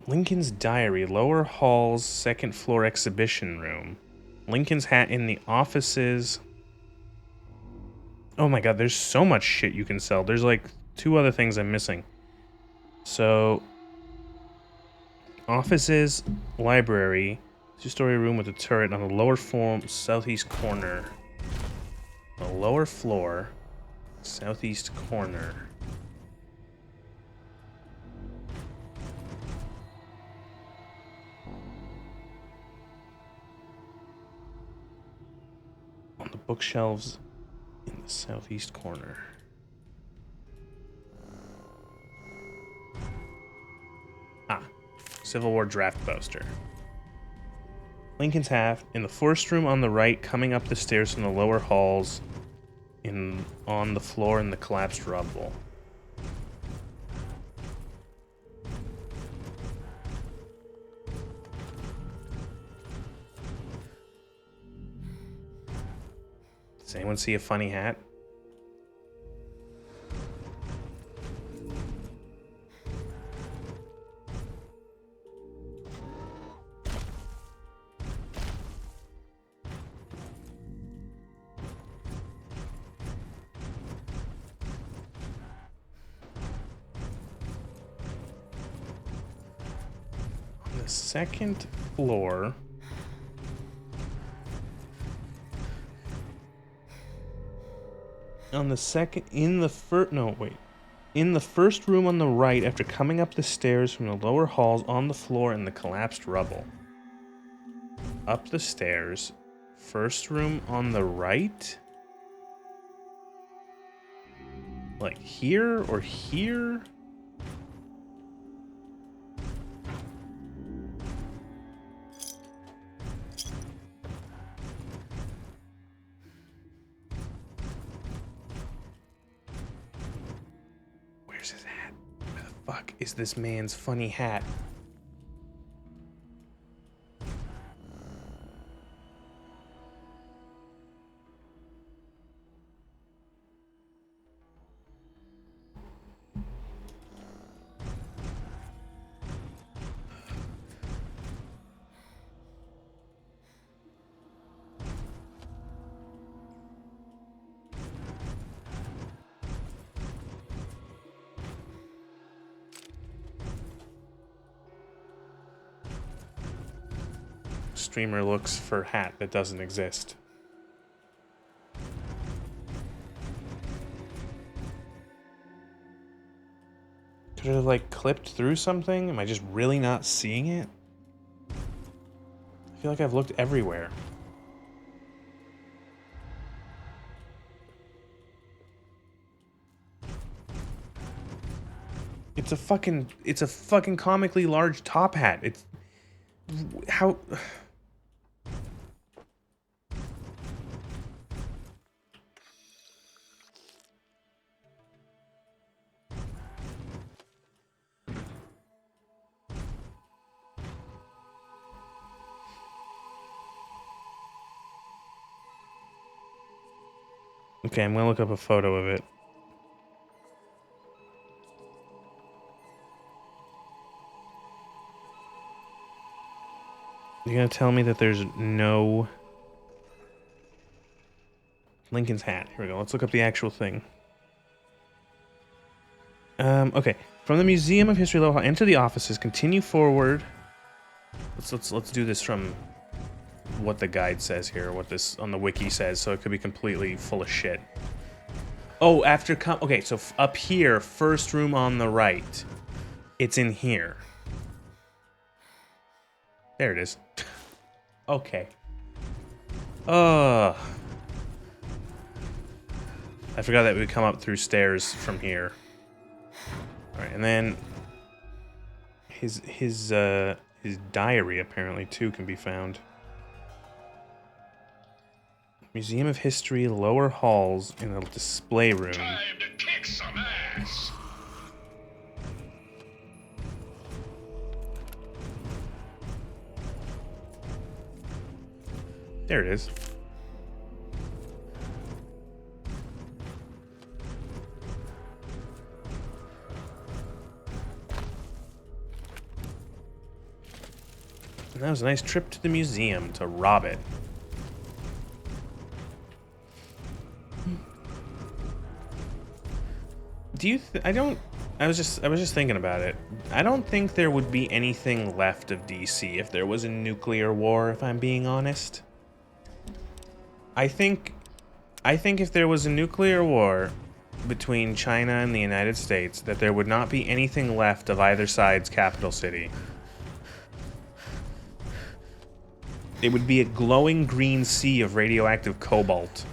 Lincoln's diary, lower hall's 2nd floor exhibition room. Lincoln's hat in the offices. Oh my god, there's so much shit you can sell. There's like 2 other things I'm missing. So, offices, library, 2-story room with a turret on the lower floor, southeast corner. The lower floor, southeast corner. On the bookshelves in the southeast corner. Civil War draft poster. Lincoln's hat in the first room on the right, coming up the stairs from the lower halls, on the floor in the collapsed rubble. Does anyone see a funny hat? On the second floor, in the first room on the right, after coming up the stairs from the lower halls, on the floor in the collapsed rubble. Up the stairs, first room on the right? Like here or here? Where's his hat? Where the fuck is this man's funny hat? Streamer looks for hat that doesn't exist. Could it have like clipped through something? Am I just really not seeing it? I feel like I've looked everywhere. It's a fucking comically large top hat. It's how. Okay, I'm gonna look up a photo of it. You're gonna tell me that there's no Lincoln's hat. Here we go. Let's look up the actual thing. Okay. From the Museum of History level, enter the offices. Continue forward. Let's do this from what the guide says here, what this on the wiki says, so it could be completely full of shit. Oh, okay, so up here, first room on the right. It's in here. There it is. Okay. I forgot that we come up through stairs from here. Alright, and then his diary apparently too can be found. Museum of History, lower halls in a display room. Time to kick some ass. There it is. And that was a nice trip to the museum to rob it. I was just thinking about it. I don't think there would be anything left of DC if there was a nuclear war, if I'm being honest. I think if there was a nuclear war between China and the United States, that there would not be anything left of either side's capital city. It would be a glowing green sea of radioactive cobalt.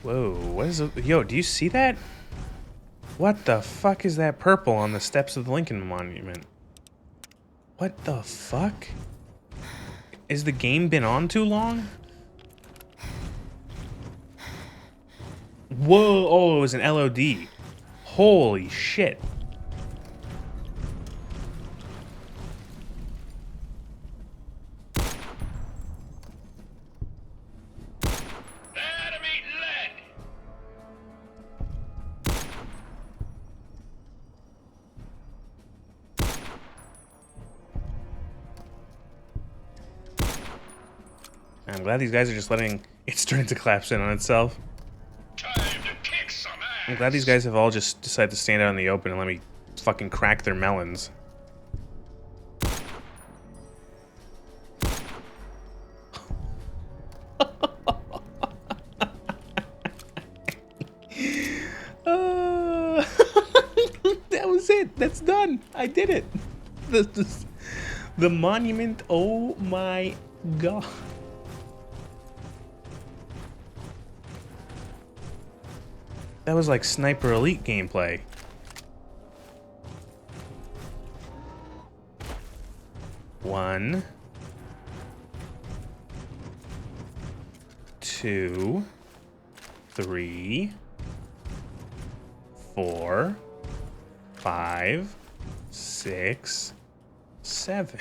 Whoa, what is it? Yo, do you see that? What the fuck is that purple on the steps of the Lincoln Monument? What the fuck? Has the game been on too long? Whoa, oh, it was an LOD. Holy shit. Enemy lead! I'm glad these guys are just letting it starting to collapse in on itself. Time to kick some ass! I'm glad these guys have all just decided to stand out in the open and let me fucking crack their melons. That was it. That's done. I did it. The monument. Oh my god. That was like Sniper Elite gameplay. One. Two. 3, 4, 5, 6, 7.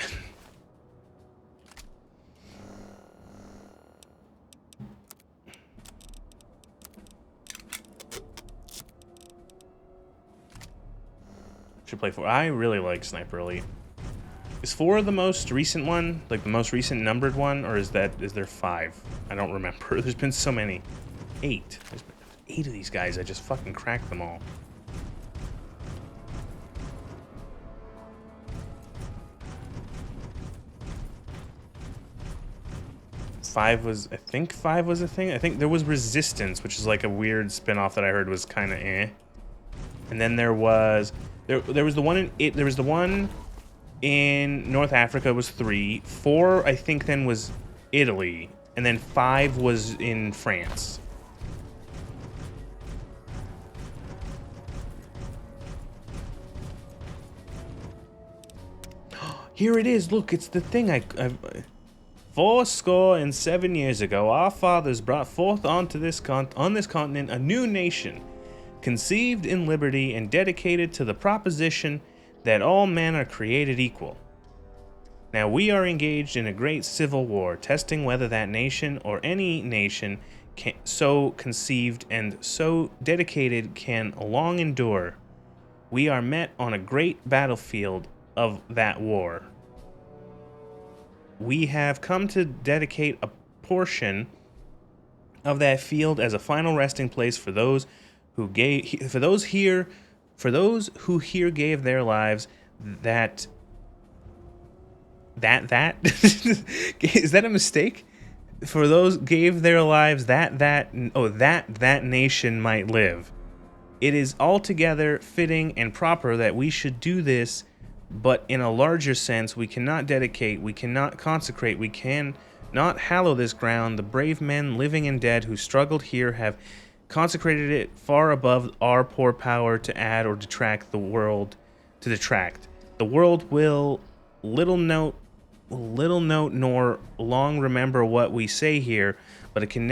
Should play 4. I really like Sniper Elite. Is 4 the most recent one? Like the most recent numbered one? Or is there 5? I don't remember. There's been so many. 8. There's been 8 of these guys. I just fucking cracked them all. I think 5 was a thing. I think there was Resistance, which is like a weird spin-off that I heard was kind of eh. And then there was the one in North Africa was 3. 4 I think then was Italy, and then 5 was in France. Here it is. Look, it's the thing I 407 years ago, our fathers brought forth on this continent a new nation, conceived in liberty and dedicated to the proposition that all men are created equal. Now we are engaged in a great civil war, testing whether that nation or any nation so conceived and so dedicated can long endure. We are met on a great battlefield of that war. We have come to dedicate a portion of that field as a final resting place for those who here gave their lives that is that a mistake? For those gave their lives that nation might live. It is altogether fitting and proper that we should do this. But in a larger sense, we cannot dedicate, we cannot consecrate, we cannot hallow this ground. The brave men, living and dead, who struggled here have consecrated it far above our poor power to add or detract the world. The world will little note nor long remember what we say here, but it can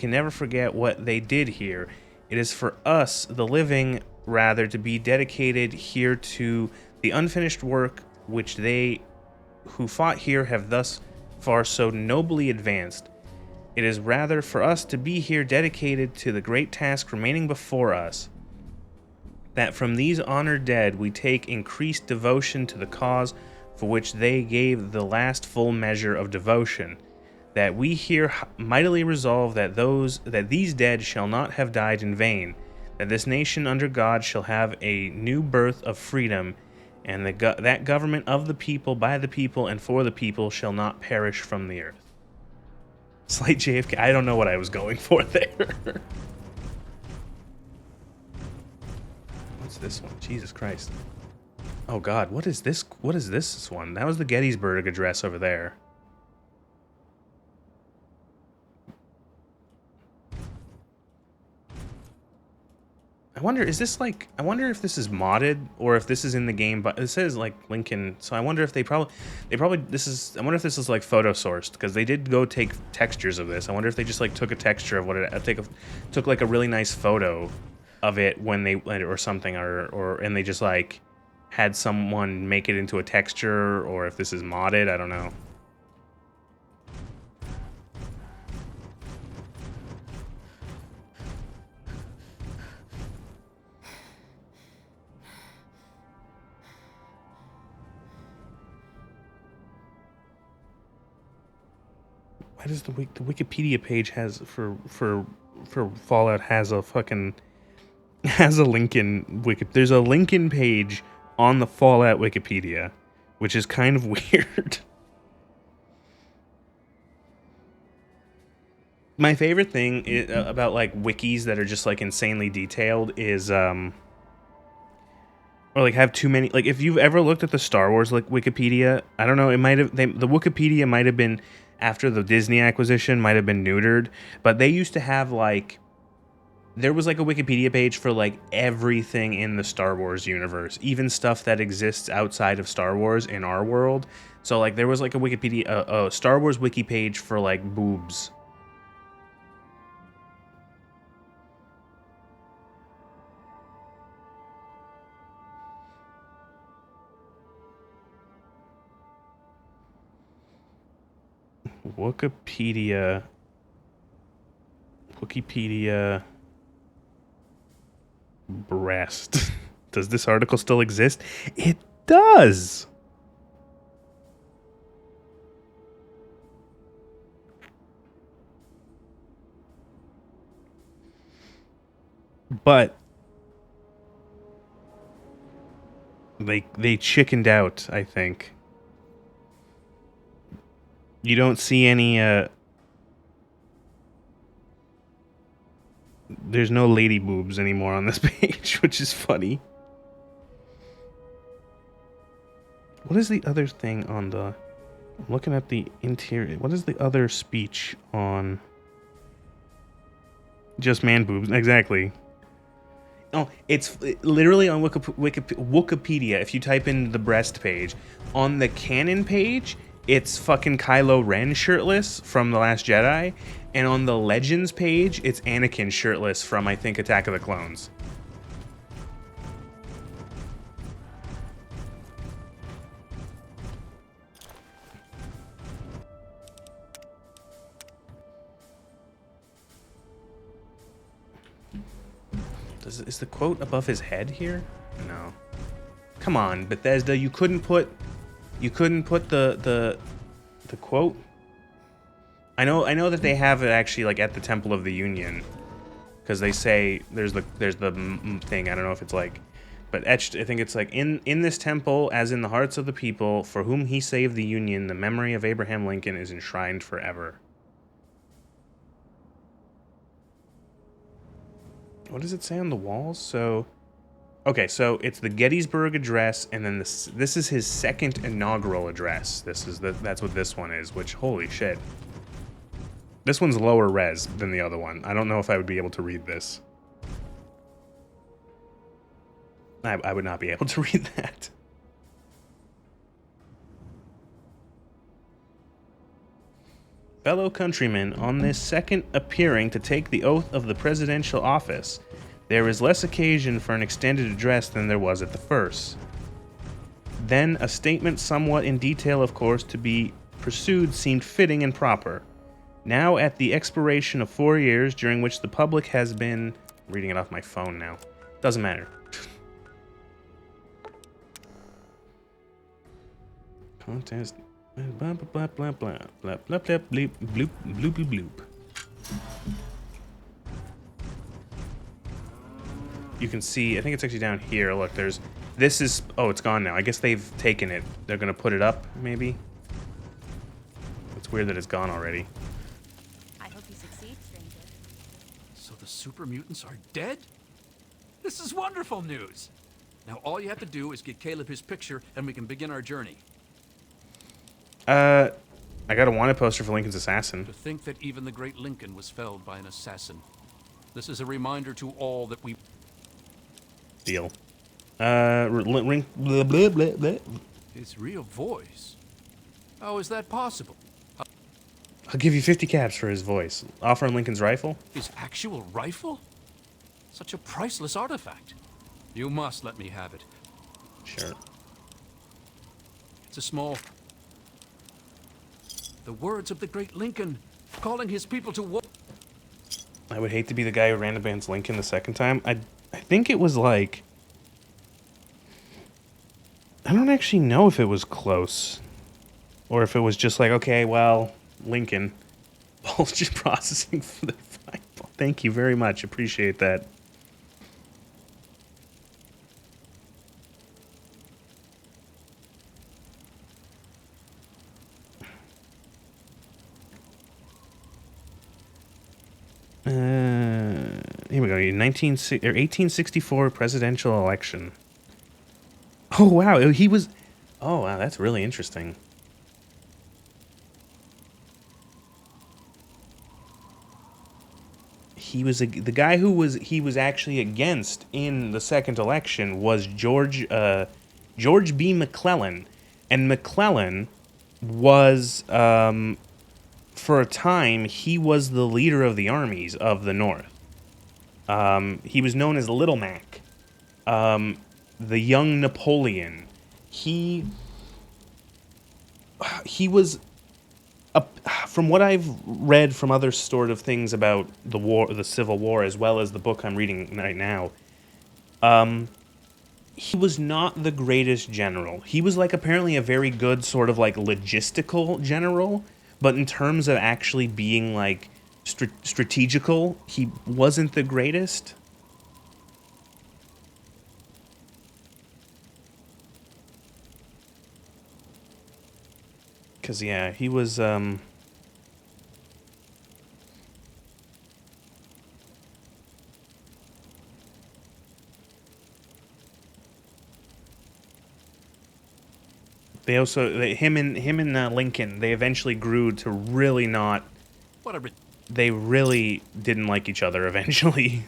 never forget what they did here. It is for us, the living, rather, to be dedicated here to the unfinished work which they who fought here have thus far so nobly advanced. It is rather for us to be here dedicated to the great task remaining before us, that from these honored dead we take increased devotion to the cause for which they gave the last full measure of devotion, that we here mightily resolve that these dead shall not have died in vain, that this nation under God shall have a new birth of freedom, and that government of the people, by the people, and for the people shall not perish from the earth. Slight JFK. I don't know what I was going for there. What's this one? Jesus Christ. Oh God, what is this? What is this one? That was the Gettysburg Address over there. wonder, is this like, I wonder if this is modded or if this is in the game, but it says like Lincoln, so I wonder if they probably, I wonder if this is like photo sourced, because they did go take textures of this. I wonder if they just like took a texture of what it, took like a really nice photo of it when they, or something, and they just like had someone make it into a texture, or if this is modded, I don't know. Why does the Wikipedia page has for Fallout has a fucking Lincoln there's a Lincoln page on the Fallout Wikipedia, which is kind of weird. My favorite thing about like wikis that are just like insanely detailed is or like have too many, like if you've ever looked at the Star Wars like Wikipedia, I don't know, it might have the Wikipedia might have been after the Disney acquisition, might have been neutered, but they used to have like, there was like a Wikipedia page for like everything in the Star Wars universe, even stuff that exists outside of Star Wars in our world. So like there was like a Wikipedia, a Star Wars wiki page for like boobs. Wikipedia breast. Does this article still exist? It does. But they chickened out, I think. You don't see any there's no lady boobs anymore on this page, which is funny. What is the other thing on the, I'm looking at the interior. What is the other speech on just man boobs? Exactly. Oh, it's literally on Wikipedia. If you type in the breast page, on the canon page, it's fucking Kylo Ren shirtless from The Last Jedi, and on the Legends page, it's Anakin shirtless from, I think, Attack of the Clones. Is the quote above his head here? No. Come on, Bethesda, you couldn't put the quote. I know that they have it actually like at the Temple of the Union, because they say there's the thing. I don't know if it's like, but etched. I think it's like in this temple, as in the hearts of the people for whom he saved the Union, the memory of Abraham Lincoln is enshrined forever. What does it say on the walls? So, okay, so it's the Gettysburg Address, and then this is his second inaugural address. That's what this one is. Which, holy shit, this one's lower res than the other one. I don't know if I would be able to read this. I would not be able to read that. Fellow countrymen, on this second appearing to take the oath of the presidential office, there is less occasion for an extended address than there was at the first. Then a statement somewhat in detail, of course, to be pursued seemed fitting and proper. Now, at the expiration of 4 years, during which the public has been... I'm reading it off my phone now. Doesn't matter. Contest... Blah, blah, blah, blah, blah, blah, blah, blah, bleep, bloop, bloop, bloop, bloop. You can see, I think it's actually down here. Look, there's... This is... Oh, it's gone now. I guess they've taken it. They're going to put it up, maybe? It's weird that it's gone already. I hope you succeed, stranger. So the super mutants are dead? This is wonderful news! Now all you have to do is get Caleb his picture and we can begin our journey. I got a wanted poster for Lincoln's assassin. To think that even the great Lincoln was felled by an assassin. This is a reminder to all that we... Deal. Ring. Blah, blah, blah, blah. His real voice? How is that possible? I'll give you 50 caps for his voice. Offer him Lincoln's rifle? His actual rifle? Such a priceless artifact. You must let me have it. Sure. It's a small... The words of the great Lincoln, calling his people to war. I would hate to be the guy who ran against Lincoln the second time. I think it was like... I don't actually know if it was close. Or if it was just like, okay, well, Lincoln. Paul's just processing for the fight. Thank you very much. Appreciate that. Here we go. 1864 presidential election. Oh wow, he was. Oh wow, that's really interesting. He was the guy who was actually against in the second election was George B. McClellan, and McClellan was for a time he was the leader of the armies of the North. He was known as Little Mac, the young Napoleon. He was, from what I've read from other sort of things about the war, the Civil War, as well as the book I'm reading right now, he was not the greatest general. He was like apparently a very good sort of like logistical general, but in terms of actually being like strategical, he wasn't the greatest. Cause yeah, he was they also him and Lincoln, they eventually grew to really not. What a... They really didn't like each other eventually.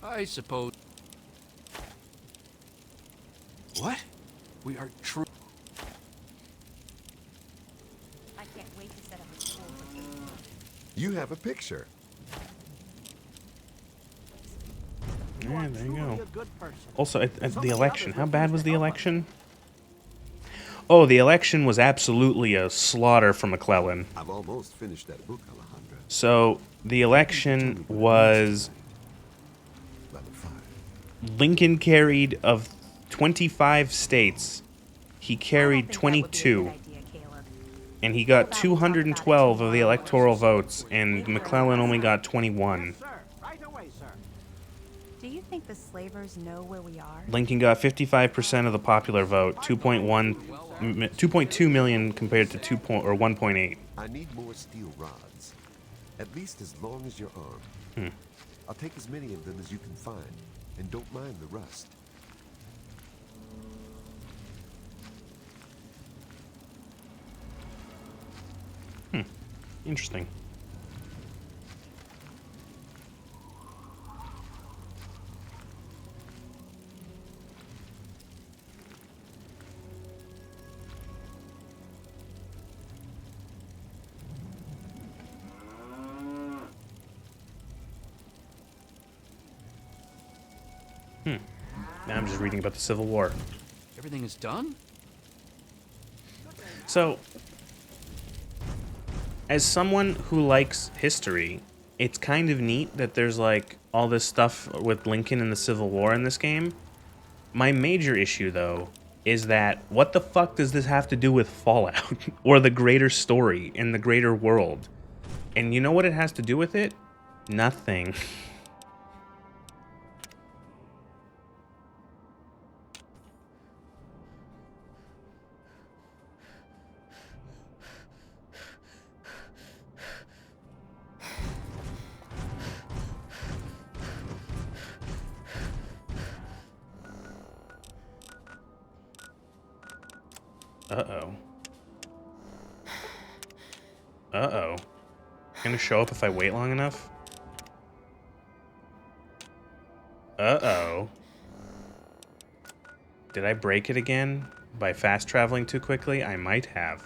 I suppose... What? We are true... I can't wait to set up a school for you. You have a picture. Yeah, there you go. Also, at the election, how bad was the election? Oh, the election was absolutely a slaughter for McClellan. I've almost finished that book, Alejandra. So, the election was... Lincoln carried of 25 states. He carried 22. And he got 212 of the electoral votes, and McClellan only got 21. Do you think the slavers know where we are? Lincoln got 55% of the popular vote, 2.2 million compared to 1.8. I need more steel rods, at least as long as your arm. I'll take as many of them as you can find, and don't mind the rust. Interesting. Now I'm just reading about the Civil War. Everything is done? So, as someone who likes history, it's kind of neat that there's like all this stuff with Lincoln and the Civil War in this game. My major issue, though, is that what the fuck does this have to do with Fallout or the greater story in the greater world? And you know what it has to do with it? Nothing. Uh-oh. Uh-oh. Gonna show up if I wait long enough? Uh-oh. Did I break it again by fast traveling too quickly? I might have.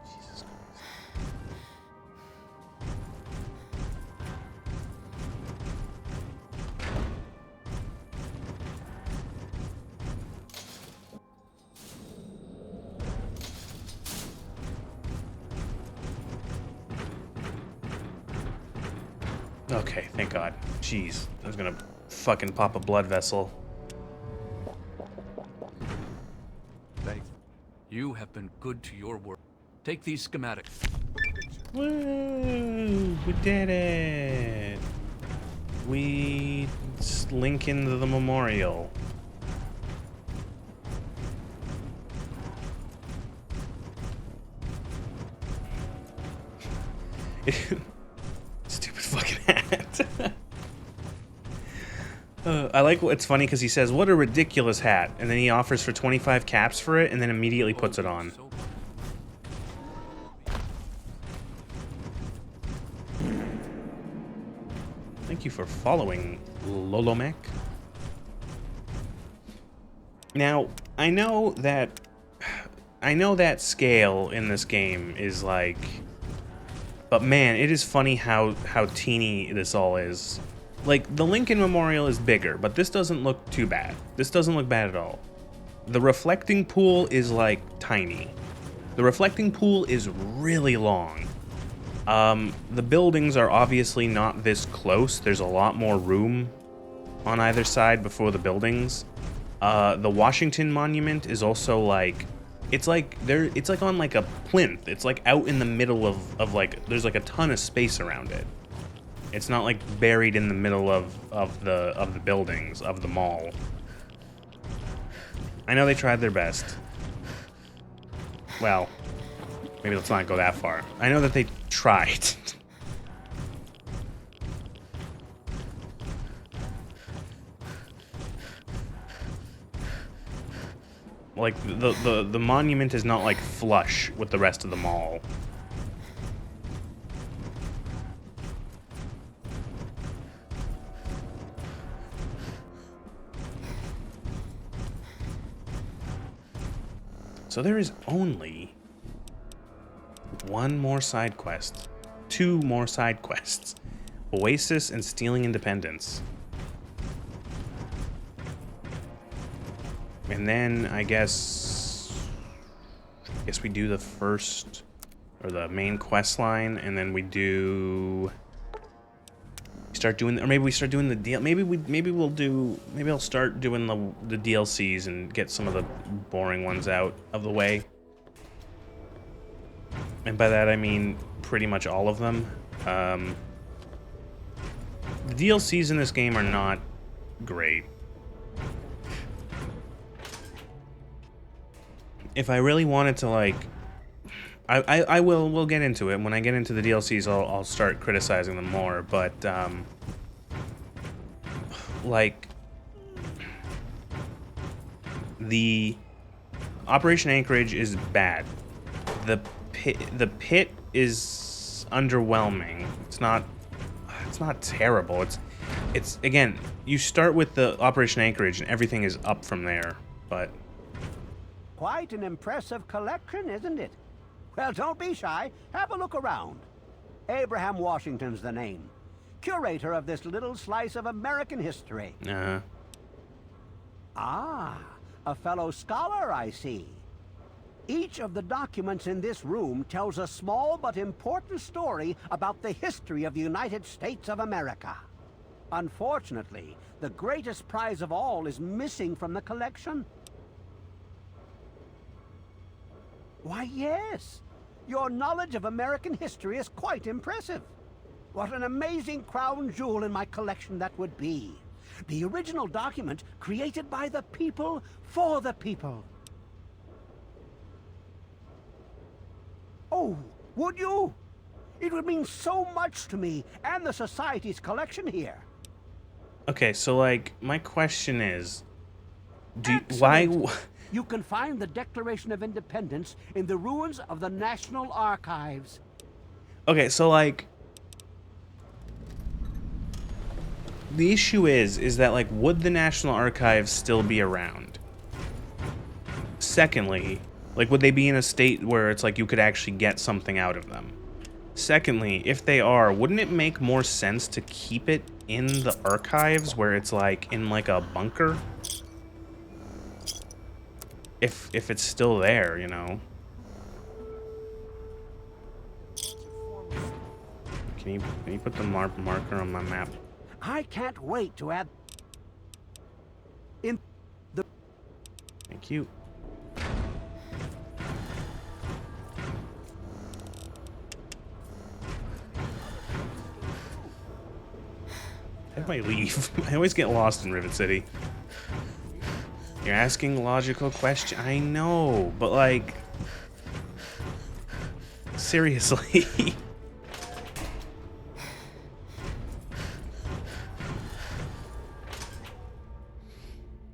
Jesus Christ. Okay, thank God. Jeez, I was gonna fucking pop a blood vessel. Thanks. You have been good to your word. Take these schematics. Woo! We did it! We link into the memorial. Stupid fucking hat. I like it's funny because he says, "What a ridiculous hat," and then he offers for 25 caps for it, and then immediately puts it on. Thank you for following, Lolomek. Now, I know that scale in this game is like, but man, it is funny how teeny this all is. Like, the Lincoln Memorial is bigger, but this doesn't look too bad. This doesn't look bad at all. The reflecting pool is, like, tiny. The reflecting pool is really long. The buildings are obviously not this close. There's a lot more room on either side before the buildings. The Washington Monument is also, like, it's like on, like, a plinth. It's, like, out in the middle of like, there's, like, a ton of space around it. It's not like buried in the middle of the buildings of the mall. I know they tried their best. Well, maybe let's not go that far. I know that they tried. Like the monument is not like flush with the rest of the mall. So there is only one more side quest. 2 more side quests. Oasis and Stealing Independence. And then I guess we do the first or the main quest line, and then we start doing, or maybe we start doing the deal. Maybe I'll start doing the DLCs and get some of the boring ones out of the way. And by that I mean pretty much all of them. The DLCs in this game are not great. If I really wanted to, like, we'll get into it. When I get into the DLCs, I'll start criticizing them more, but, like, the Operation Anchorage is bad. The pit is underwhelming. It's not terrible. It's again, you start with the Operation Anchorage and everything is up from there, but Quite an impressive collection, isn't it? Well, don't be shy. Have a look around. Abraham Washington's the name. Curator of this little slice of American history. Ah, a fellow scholar, I see. Each of the documents in this room tells a small but important story about the history of the United States of America. Unfortunately, the greatest prize of all is missing from the collection. Why, yes. Your knowledge of American history is quite impressive. What an amazing crown jewel in my collection that would be. The original document created by the people for the people. Oh, would you? It would mean so much to me and the Society's collection here. okay, so, like, my question is, why... You can find the Declaration of Independence in the ruins of the National Archives. Okay, so, like, the issue is that, like, would the National Archives still be around? Secondly, like, would they be in a state where it's like you could actually get something out of them? Secondly, if they are, wouldn't it make more sense to keep it in the archives where it's like in like a bunker? If it's still there, you know. Can you put the marker on my map? I can't wait to add in the... Thank you. I might leave. I always get lost in Rivet City. You're asking logical question. I know, but like, seriously.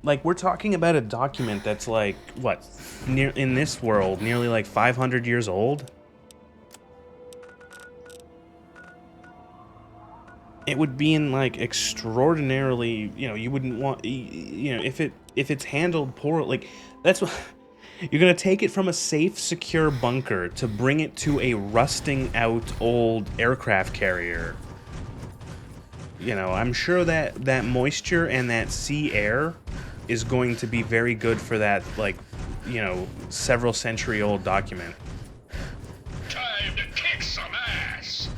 Like, we're talking about a document that's like, what, in this world, nearly like 500 years old? It would be in like extraordinarily, you know, you wouldn't want, you know, if it's handled poorly, like, that's what, you're gonna take it from a safe, secure bunker to bring it to a rusting out old aircraft carrier. You know, I'm sure that moisture and that sea air is going to be very good for that, like, you know, several century old document. Time to kick some ass!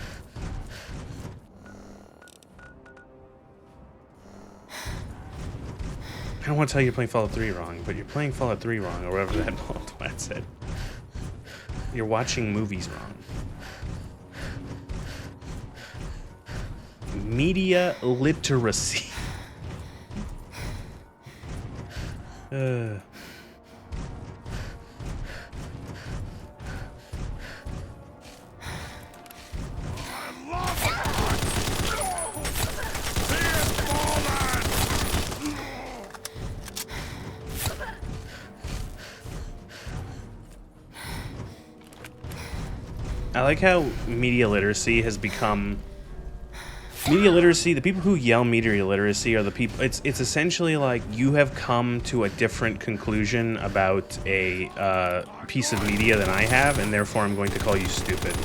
I don't want to tell you you're playing Fallout 3 wrong, but you're playing Fallout 3 wrong, or whatever that twat said. You're watching movies wrong. Media literacy. I like how media literacy has become... Media literacy, the people who yell media literacy are the people... It's essentially like you have come to a different conclusion about a piece of media than I have, and therefore I'm going to call you stupid.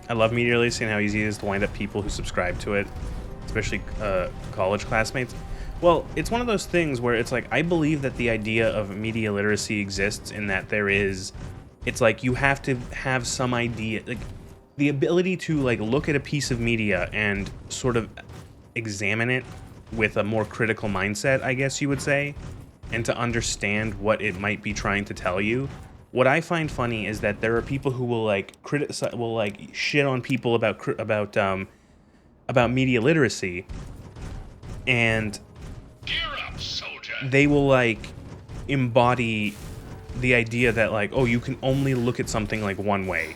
I love media literacy and how easy it is to wind up people who subscribe to it, especially college classmates. Well, it's one of those things where it's like, I believe that the idea of media literacy exists in that there is, it's like you have to have some idea, like the ability to like look at a piece of media and sort of examine it with a more critical mindset, I guess you would say, and to understand what it might be trying to tell you. What I find funny is that there are people who will like shit on people about media literacy, and they will like embody the idea that like, oh, you can only look at something like one way.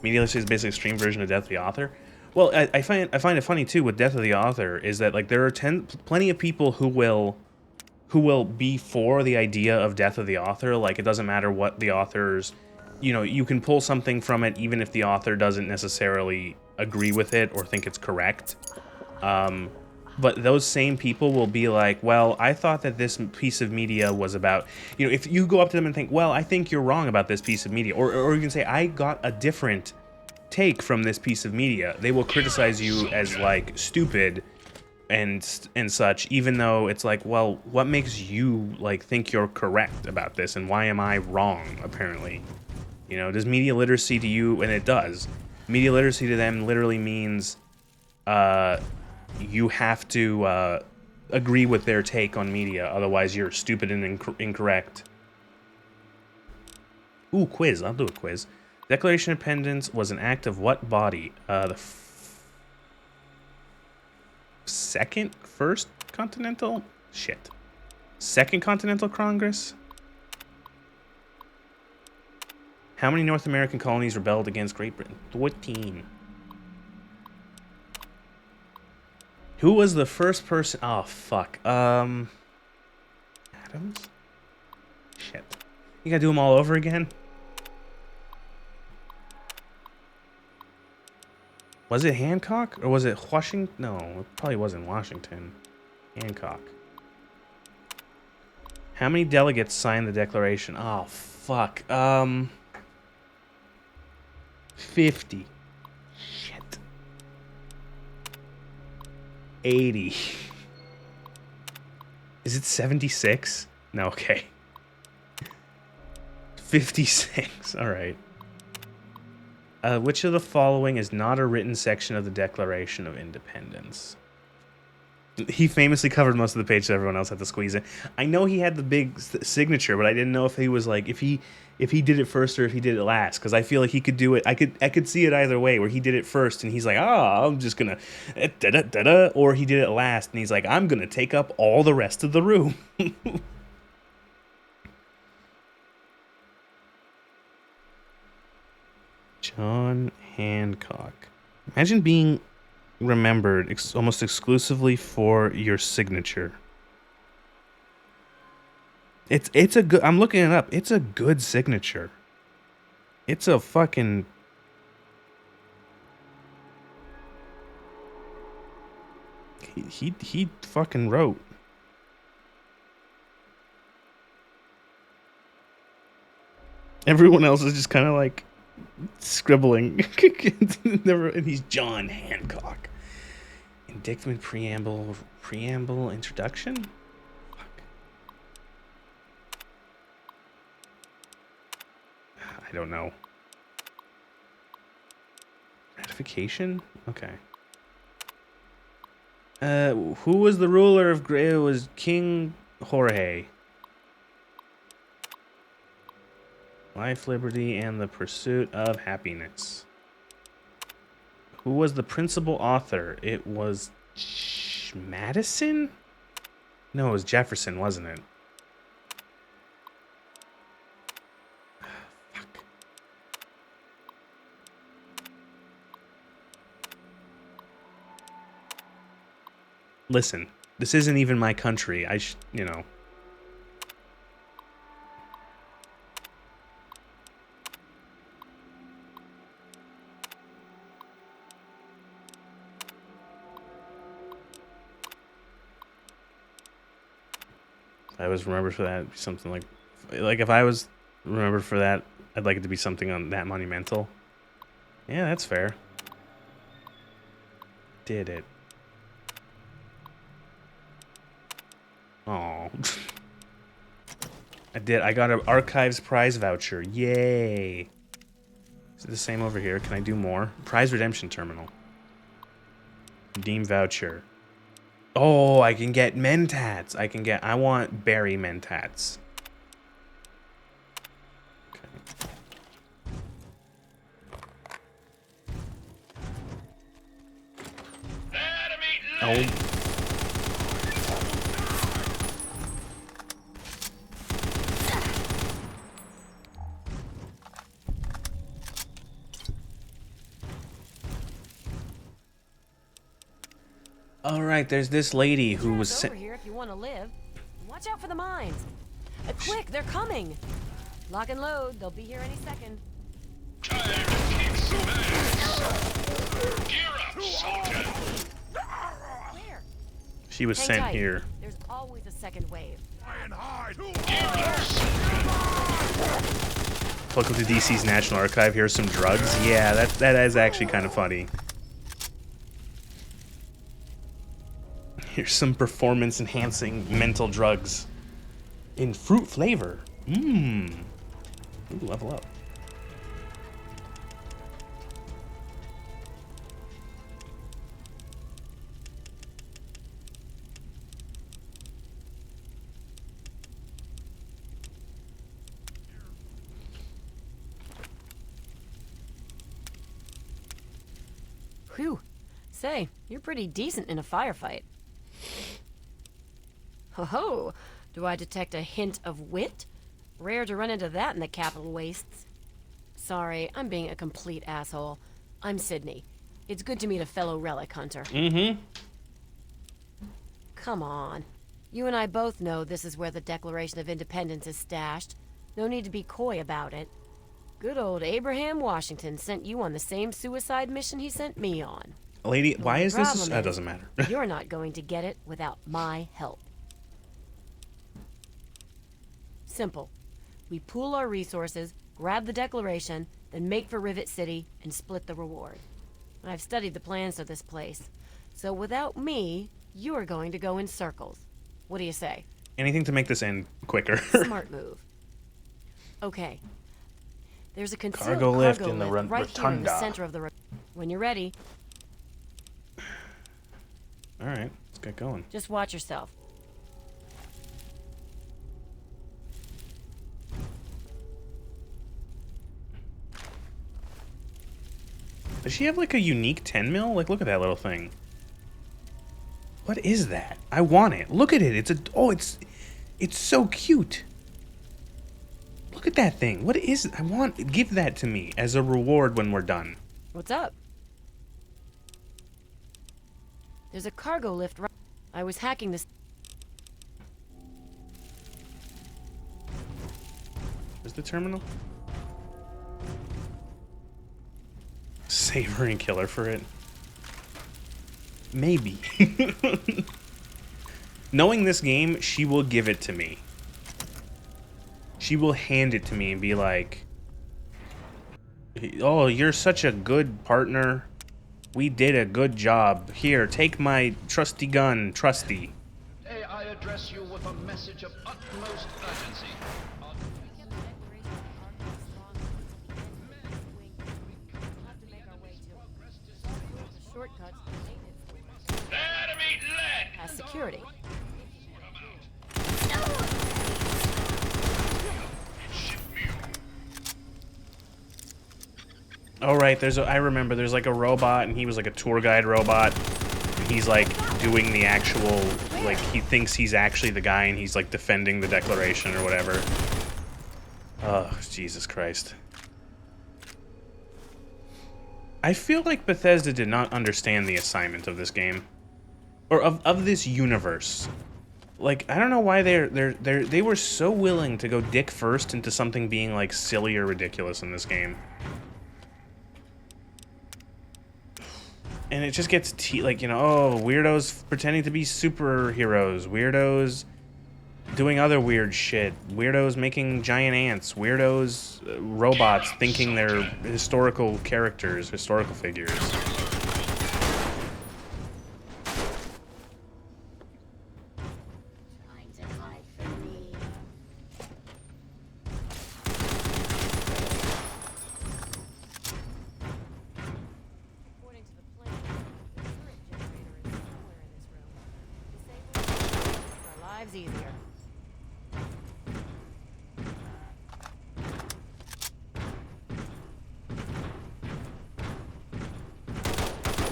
Media literacy is basically a extreme version of Death of the Author. Well, I find it funny too with Death of the Author is that like there are plenty of people who will be for the idea of Death of the Author. Like, it doesn't matter what the author's, you know, you can pull something from it even if the author doesn't necessarily agree with it or think it's correct. But those same people will be like, well, I thought that this piece of media was about, you know, if you go up to them and think, well, I think you're wrong about this piece of media, or you can say, I got a different take from this piece of media, they will criticize you as like stupid and such, even though it's like, well, what makes you like think you're correct about this, and why am I wrong? Apparently, you know, does media literacy to you, and it does, media literacy to them literally means you have to agree with their take on media, otherwise you're stupid and incorrect. Ooh, quiz. I'll do a quiz. Declaration of Independence was an act of what body? The Second Continental Congress? How many North American colonies rebelled against Great Britain? 14. Who was the first person? Oh, fuck. Adams? You gotta do them all over again? Was it Hancock? Or was it Washington? No, it probably wasn't Washington. Hancock. How many delegates signed the Declaration? Oh, fuck. 50. Shit. 80. Is it 76? No, okay. 56. All right. Which of the following is not a written section of the Declaration of Independence? He famously covered most of the page, so everyone else had to squeeze it. I know he had the big signature, but I didn't know if he was like if he did it first or if he did it last. Because I feel like he could do it. I could see it either way, where he did it first and he's like, I'm just gonna da-da-da-da, or he did it last and he's like, I'm gonna take up all the rest of the room. John Hancock. Imagine being remembered almost exclusively for your signature. It's a good. I'm looking it up. It's a good signature. It's a fucking. He fucking wrote. Everyone else is just kind of like scribbling. And he's John Hancock. Indictment, preamble, introduction? Fuck. I don't know. Ratification? Okay. Who was the ruler of It was King Jorge. Life, liberty, and the pursuit of happiness. Who was the principal author? It was Madison? No, it was Jefferson, wasn't it? Fuck. Listen, this isn't even my country. You know. I was remembered for that, it'd be something like if I was remembered for that, I'd like it to be something on that monumental. Yeah, that's fair. Did it. Oh. I did. I got an Archives prize voucher. Yay. Is it the same over here? Can I do more? Prize redemption terminal. Redeem voucher. Oh, I can get mentats. I want berry mentats. Okay. Oh. All right, there's this lady who was over here if you want to live. Watch out for the mines. Quick, they're coming. Lock and load. They'll be here any second. Time to kick some ass. Gear up, soldier. Where? She was Hang sent tight. here. There's always a second wave. Welcome to DC's National Archive. Here's some drugs. Yeah, that is actually kind of funny. Here's some performance-enhancing mental drugs in fruit flavor. Mmm. Ooh, level up. Whew. Say, you're pretty decent in a firefight. Ho-ho! Do I detect a hint of wit? Rare to run into that in the capital wastes. Sorry, I'm being a complete asshole. I'm Sydney. It's good to meet a fellow relic hunter. Mm-hmm. Come on. You and I both know this is where the Declaration of Independence is stashed. No need to be coy about it. Good old Abraham Washington sent you on the same suicide mission he sent me on. Lady, The why only is this? problem That doesn't matter. You're not going to get it without my help. Simple. We pool our resources, grab the declaration, then make for Rivet City and split the reward. I've studied the plans of this place, so without me, you are going to go in circles. What do you say? Anything to make this end quicker. Smart move. Okay. There's a concealed Cargo lift in the right here in the rotunda. center of the when you're ready, All right, let's get going. just watch yourself. Does she have like a unique 10 mil? Like, look at that little thing. What is that? I want it. Look at it. It's so cute. Look at that thing. What is it? Give that to me as a reward when we're done. What's up? There's a cargo lift right. I was hacking this. Where's the terminal? Save her and kill her for it. Maybe. Knowing this game, she will give it to me. She will hand it to me and be like, "Oh, you're such a good partner. We did a good job. Here, take my trusty gun, trusty." Today I address you with a message of utmost urgency. Enemy lead! As security. Oh right, I remember there's like a robot and he was like a tour guide robot. And he's like doing the actual, like he thinks he's actually the guy and he's like defending the Declaration or whatever. Oh, Jesus Christ. I feel like Bethesda did not understand the assignment of this game. Or of this universe. Like, I don't know why they were so willing to go dick first into something being like silly or ridiculous in this game. And it just gets like, you know, oh, weirdos pretending to be superheroes, weirdos doing other weird shit, weirdos making giant ants, weirdos robots thinking they're historical characters, historical figures. Easier.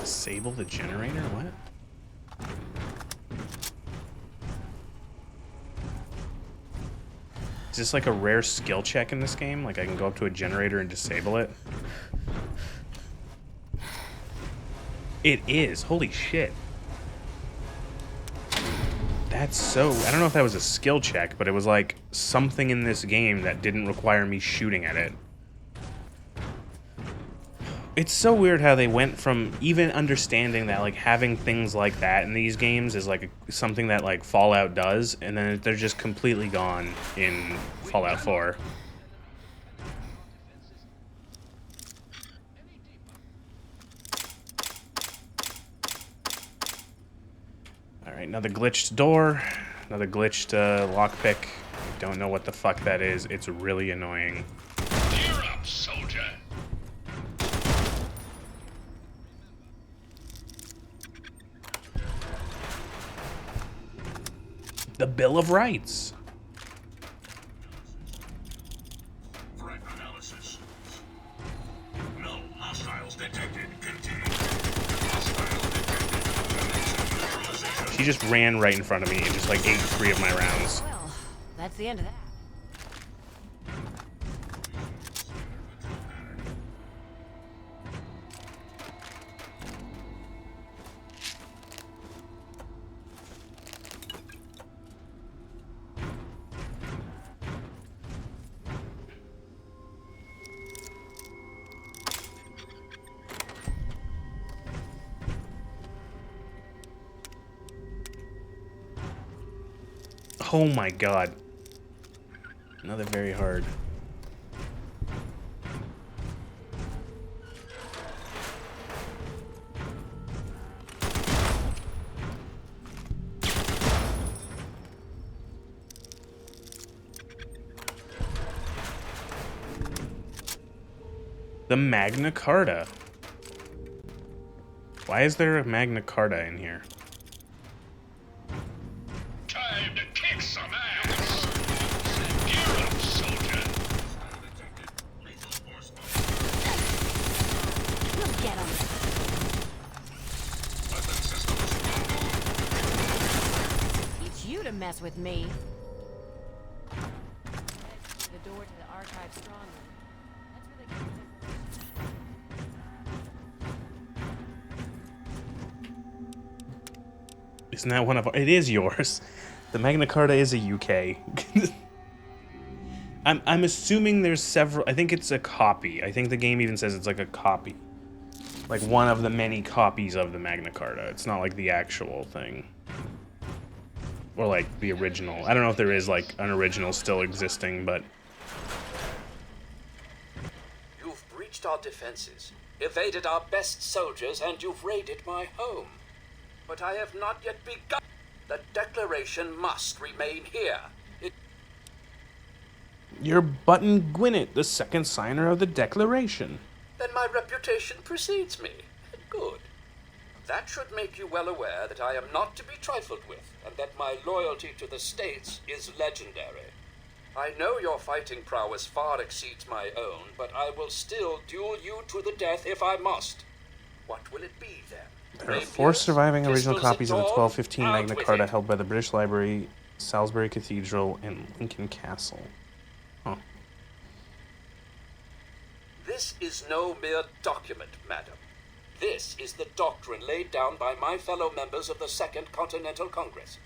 Disable the generator? What? Is this like a rare skill check in this game? Like I can go up to a generator and disable it? It is. Holy shit. That's so... I don't know if that was a skill check, but it was like something in this game that didn't require me shooting at it. It's so weird how they went from even understanding that like having things like that in these games is like something that like Fallout does, and then they're just completely gone in Fallout 4. Alright, another glitched door, another glitched lockpick. I don't know what the fuck that is. It's really annoying. Gear up, soldier! The Bill of Rights. Threat analysis. No hostiles detected. Continue. Hostiles detected. She just ran right in front of me and just like ate 3 of my rounds. Well, that's the end of that. Oh my god. Another very hard. The Magna Carta. Why is there a Magna Carta in here? Time to kick some ass. Gear up, soldier. We'll get him. Teach you to mess with me. The door to the archive strong room. That's where they keep the Isn't that one of our... It is yours. The Magna Carta is a UK. I'm assuming there's several... I think it's a copy. I think the game even says it's like a copy. Like one of the many copies of the Magna Carta. It's not like the actual thing. Or like the original. I don't know if there is like an original still existing, but... You've breached our defenses, evaded our best soldiers, and you've raided my home. But I have not yet begun. The Declaration must remain here. You're Button Gwinnett, the second signer of the Declaration. Then my reputation precedes me. Good. That should make you well aware that I am not to be trifled with, and that my loyalty to the States is legendary. I know your fighting prowess far exceeds my own, but I will still duel you to the death if I must. What will it be, then? There are 4 surviving original pistols copies of the at dawn? 1215 Out Magna with Carta it. held by the British Library, Salisbury Cathedral, and Lincoln Castle. Huh. This is no mere document, madam. This is the doctrine laid down by my fellow members of the Second Continental Congress.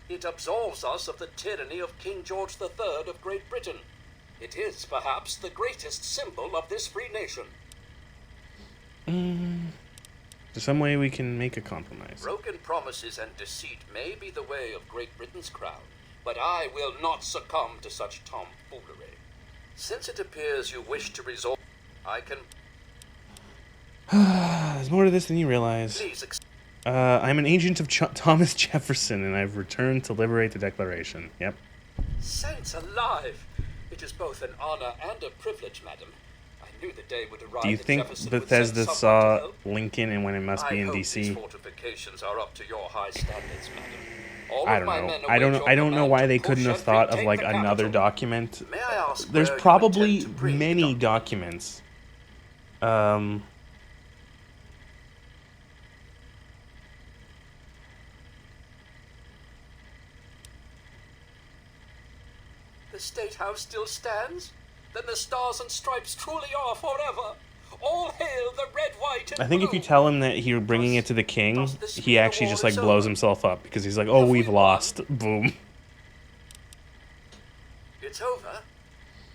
It absolves us of the tyranny of King George III of Great Britain. It is, perhaps, the greatest symbol of this free nation. There's some way we can make a compromise. Broken promises and deceit may be the way of Great Britain's crown, but I will not succumb to such tomfoolery. Since it appears you wish to resort, I can... There's more to this than you realize. Please I'm an agent of Thomas Jefferson, and I've returned to liberate the Declaration. Yep. Saints alive! It is both an honor and a privilege, madam. I knew the day would arrive. Do you that think Jefferson would Bethesda send someone to saw help? Lincoln and when it must be in I hope these DC? fortifications are up to your high standards, madam. All I of don't my know. men I don't await know. your I don't know command why to they push couldn't have and thought of retake like the another capital. document. May I ask There's where you probably intend to bring the many document? documents. The State House still stands? Then the Stars and Stripes truly are forever. All hail the red, white, and I think if you blue. tell him that you're bringing it to the king, does this he mean the actually war just like is blows over? himself up because he's like, "Oh, Have we we've won? lost." Boom. It's over.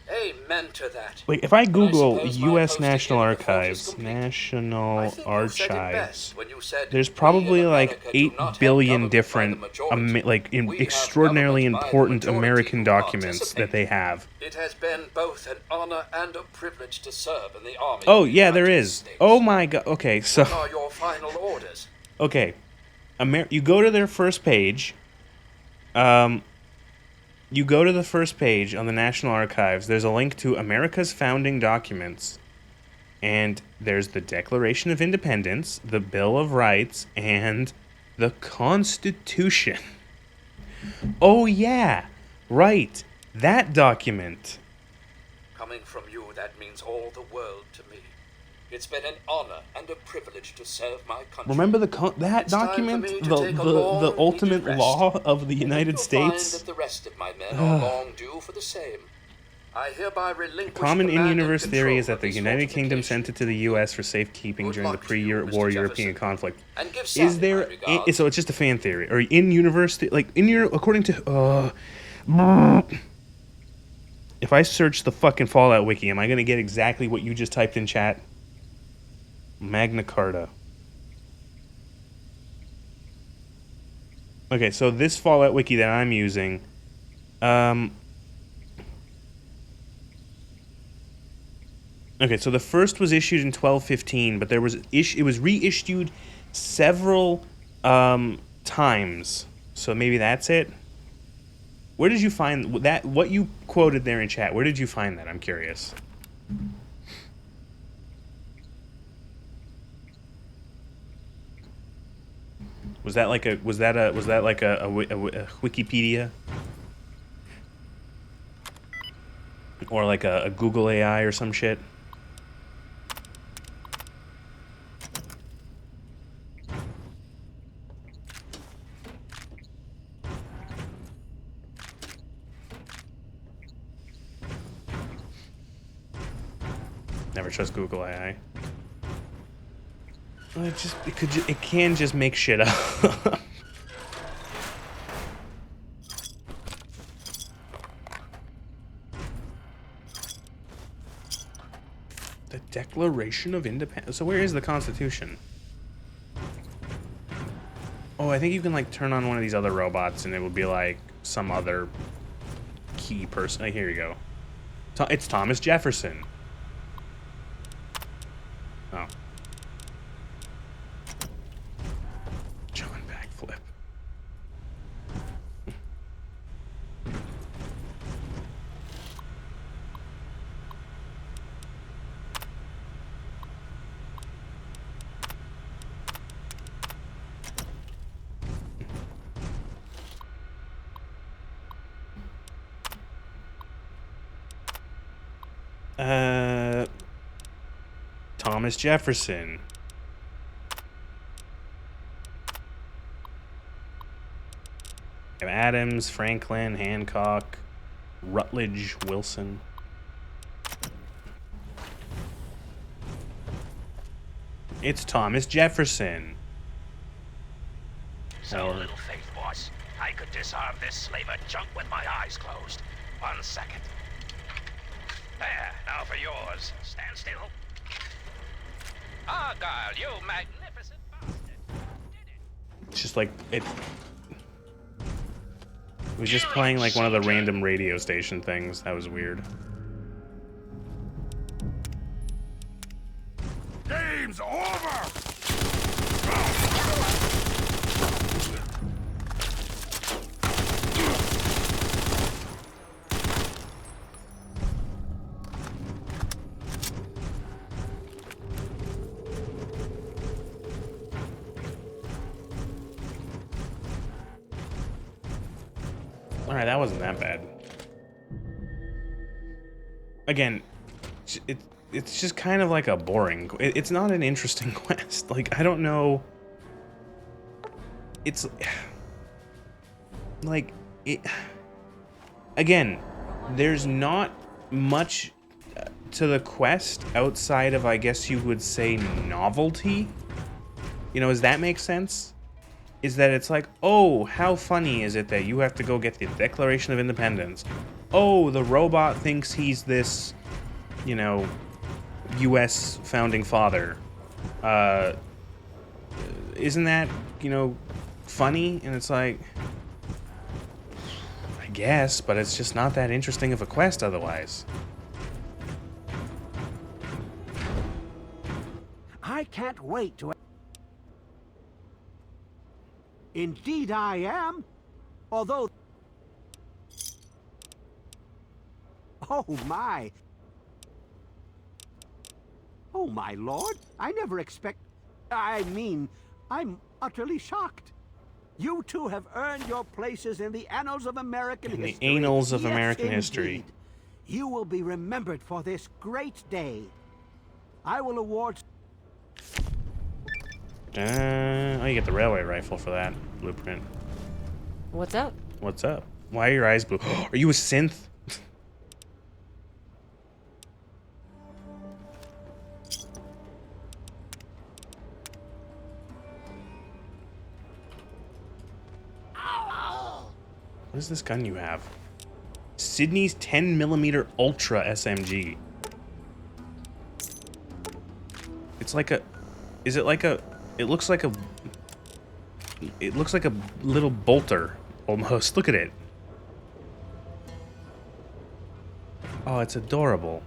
Amen to that. Like if I And Google suppose my U.S. posting National in the fort is Archives, complete. National I think you said it Archives, best when you said, there's "We in probably like America do 8 not have billion government by the different, majority. We have extraordinarily government by the important majority American who documents that participate. they have. It has been both an honor and a privilege to serve in the army. Oh of the yeah, there United is. States. Oh my god. Okay, so What are your final orders? okay, you go to their first page. You go to the first page on the National Archives. There's a link to America's founding documents, and there's the Declaration of Independence, the Bill of Rights, and the Constitution. Oh yeah, right, that document. Coming from you, that means all the world to me. It's been an honor and a privilege to serve my country. Remember that It's time for document, me to the take a long, the ultimate needed rest. law of the United You'll States. find that the rest of my men are long due for the same. I hereby relinquish Common command and in-universe theory is control that the of these United Kingdom sent it to the U.S. for safekeeping during the pre-war European conflict. And give Is Sally there? my regards. So it's just a fan theory, or in-universe, according to. If I search the fucking Fallout wiki, am I gonna get exactly what you just typed in chat? Magna Carta. Okay, so this Fallout wiki that I'm using Okay, so the first was issued in 1215, but there was it was reissued several times. So maybe that's it. Where did you find that? What you quoted there in chat? Where did you find that? I'm curious. Was that like a Wikipedia? Or like a Google AI or some shit? Never trust Google AI. Well, it can just make shit up. The Declaration of Independence. So where is the Constitution? Oh, I think you can like turn on one of these other robots and it will be like some other key person. Oh, here you go. It's Thomas Jefferson. Oh. John Backflip. Thomas Jefferson. Adams, Franklin, Hancock, Rutledge, Wilson. It's Thomas Jefferson. So little faith, boss. I could disarm this slaver junk with my eyes closed. 1 second. There, now for yours. Stand still. Argyle, you magnificent bastard. It's just like it was just playing like one of the random radio station things. That was weird. Game's over! Alright, that wasn't that bad. Again, it's just kind of like a boring... It's not an interesting quest. Like, I don't know... It's... Like, again, there's not much to the quest outside of, I guess you would say, novelty. You know, does that make sense? Is that it's like, oh, how funny is it that you have to go get the Declaration of Independence? Oh, the robot thinks he's this, you know, U.S. founding father. Isn't that, you know, funny? And it's like, I guess, but it's just not that interesting of a quest otherwise. I can't wait to... Indeed I am. Although... Oh my. Oh my lord. I never expect... I mean, I'm utterly shocked. You two have earned your places in the annals of American history. In the annals of Yes, American indeed. history. You will be remembered for this great day. I will award... Oh, you get the railway rifle for that blueprint. What's up? What's up? Why are your eyes blue? Are you a synth? What is this gun you have? Sydney's 10mm Ultra SMG. It's like a... Is it like a... It looks like a little bolter, almost. Look at it. Oh, it's adorable.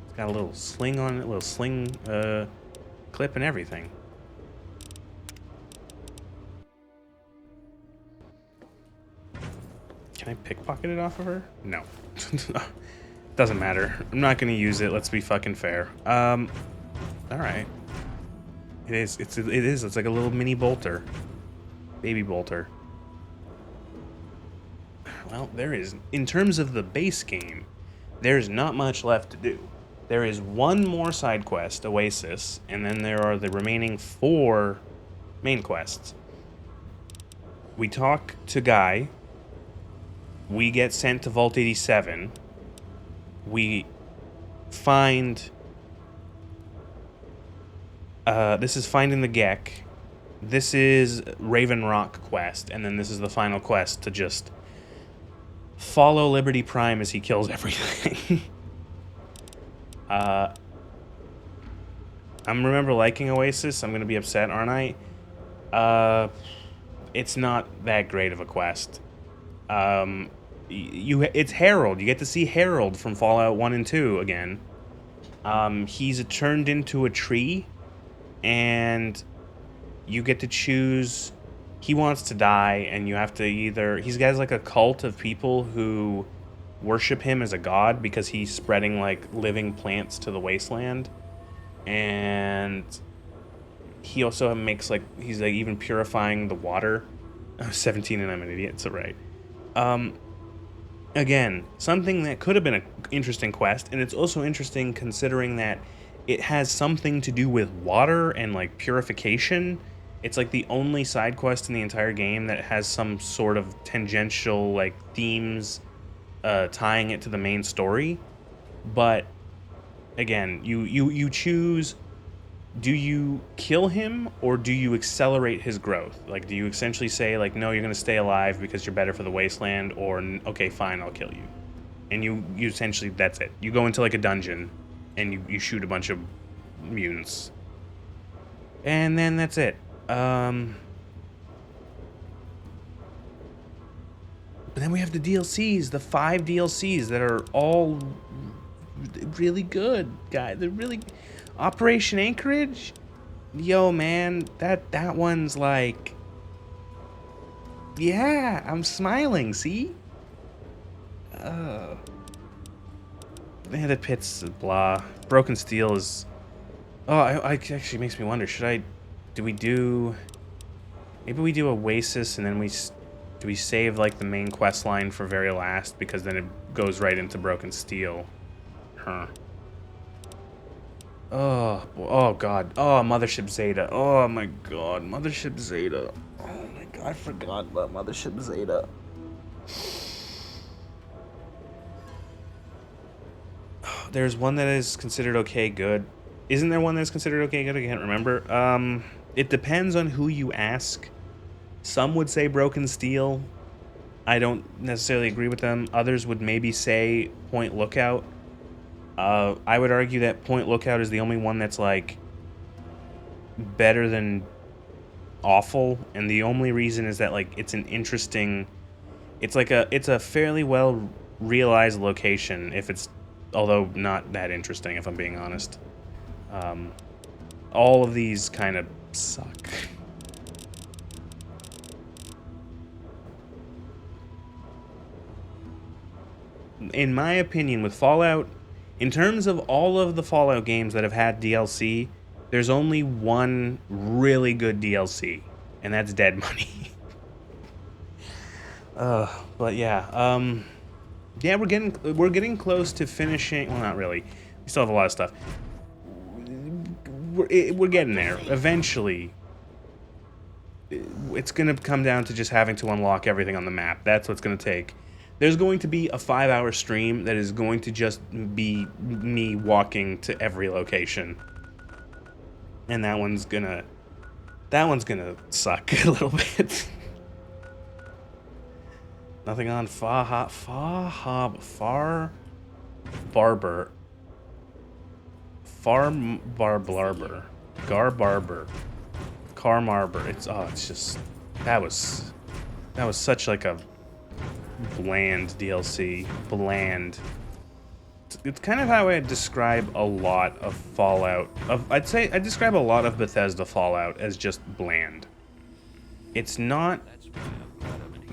It's got a little sling on it, a little sling clip and everything. Can I pickpocket it off of her? No. Doesn't matter. I'm not gonna use it. Let's be fucking fair. All right. It is. It is. It's like a little mini bolter, baby bolter. Well, there is. In terms of the base game, there's not much left to do. There is one more side quest, Oasis, and then there are the remaining 4 main quests. We talk to Guy. We get sent to Vault 87. We find... this is Finding the Gek. This is Raven Rock quest. And then this is the final quest to just follow Liberty Prime as he kills everything. I remember liking Oasis. I'm going to be upset, aren't I? It's not that great of a quest. It's Harold. You get to see Harold from Fallout 1 and 2 again. He's turned into a tree, and you get to choose. He wants to die, and you have to either... He's got like a cult of people who worship him as a god because he's spreading like living plants to the wasteland, and he also makes like... He's like even purifying the water. I'm 17 and I'm an idiot, so right. Again, something that could have been an interesting quest, and it's also interesting considering that it has something to do with water and like purification. It's like the only side quest in the entire game that has some sort of tangential like themes tying it to the main story. But again, you choose, do you kill him or do you accelerate his growth? Like, do you essentially say like, no, you're gonna stay alive because you're better for the wasteland, or okay, fine, I'll kill you. And you essentially, that's it. You go into like a dungeon and you shoot a bunch of mutants. And then that's it. But then we have the DLCs, the 5 DLCs that are all really good, guys. They're really... Operation Anchorage? Yo, man, that one's like... Yeah, I'm smiling, see? The pits, blah. Broken Steel is... Oh, I actually makes me wonder, should I... Do we do... Maybe we do Oasis and then do we save like the main quest line for very last, because then it goes right into Broken Steel. Huh. Oh god. Oh, Mothership Zeta. Oh my god, Mothership Zeta. Oh my god, I forgot about Mothership Zeta. There's one that is considered okay good. Isn't there one that's considered okay good? I can't remember. It depends on who you ask. Some would say Broken Steel. I don't necessarily agree with them. Others would maybe say Point Lookout. I would argue that Point Lookout is the only one that's like better than awful, and the only reason is that like it's an interesting... It's a fairly well realized location, if it's... Although not that interesting, if I'm being honest. All of these kind of suck. In my opinion, with Fallout, in terms of all of the Fallout games that have had DLC, there's only one really good DLC, and that's Dead Money. But yeah, yeah, we're getting close to finishing. Well, not really. We still have a lot of stuff. We're getting there. Eventually, it's gonna come down to just having to unlock everything on the map. That's what's gonna take. There's going to be a 5-hour stream that is going to just be me walking to every location. And that one's gonna suck a little bit. Nothing on Far Barber. Blarber. Garbarber. Carmarber. It's just that was such like a bland DLC. Bland. It's kind of how I describe a lot of Fallout. I'd say I describe a lot of Bethesda Fallout as just bland. It's not.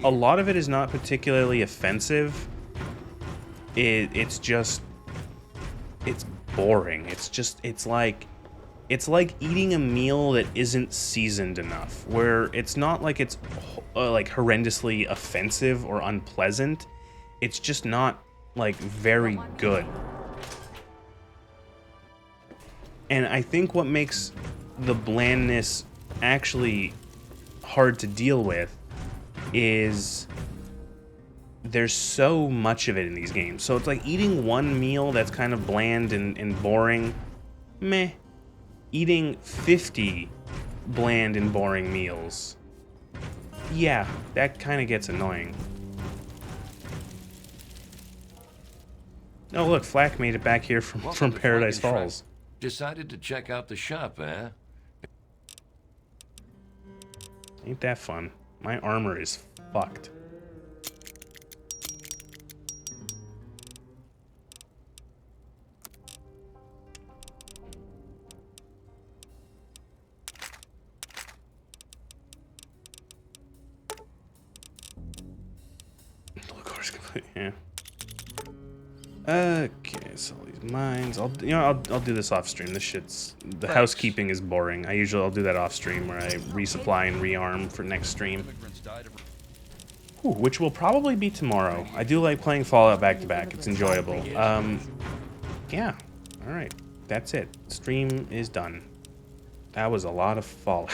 A lot of it is not particularly offensive. It's just. It's boring. It's like eating a meal that isn't seasoned enough, where it's not like it's like horrendously offensive or unpleasant. It's just not like very good. And I think what makes the blandness actually hard to deal with is there's so much of it in these games. So it's like eating one meal that's kind of bland and boring, meh. Eating 50 bland and boring meals, yeah, that kind of gets annoying. Oh look, Flack made it back here from Paradise Falls. Decided to check out the shop, eh? Ain't that fun? My armor is fucked. Yeah. Okay, so all these mines. I'll do this off stream. This shit's housekeeping is boring. I'll do that off stream where I resupply and rearm for next stream. Ooh, which will probably be tomorrow. I do like playing Fallout back to back. It's enjoyable. Yeah. All right. That's it. Stream is done. That was a lot of Fallout.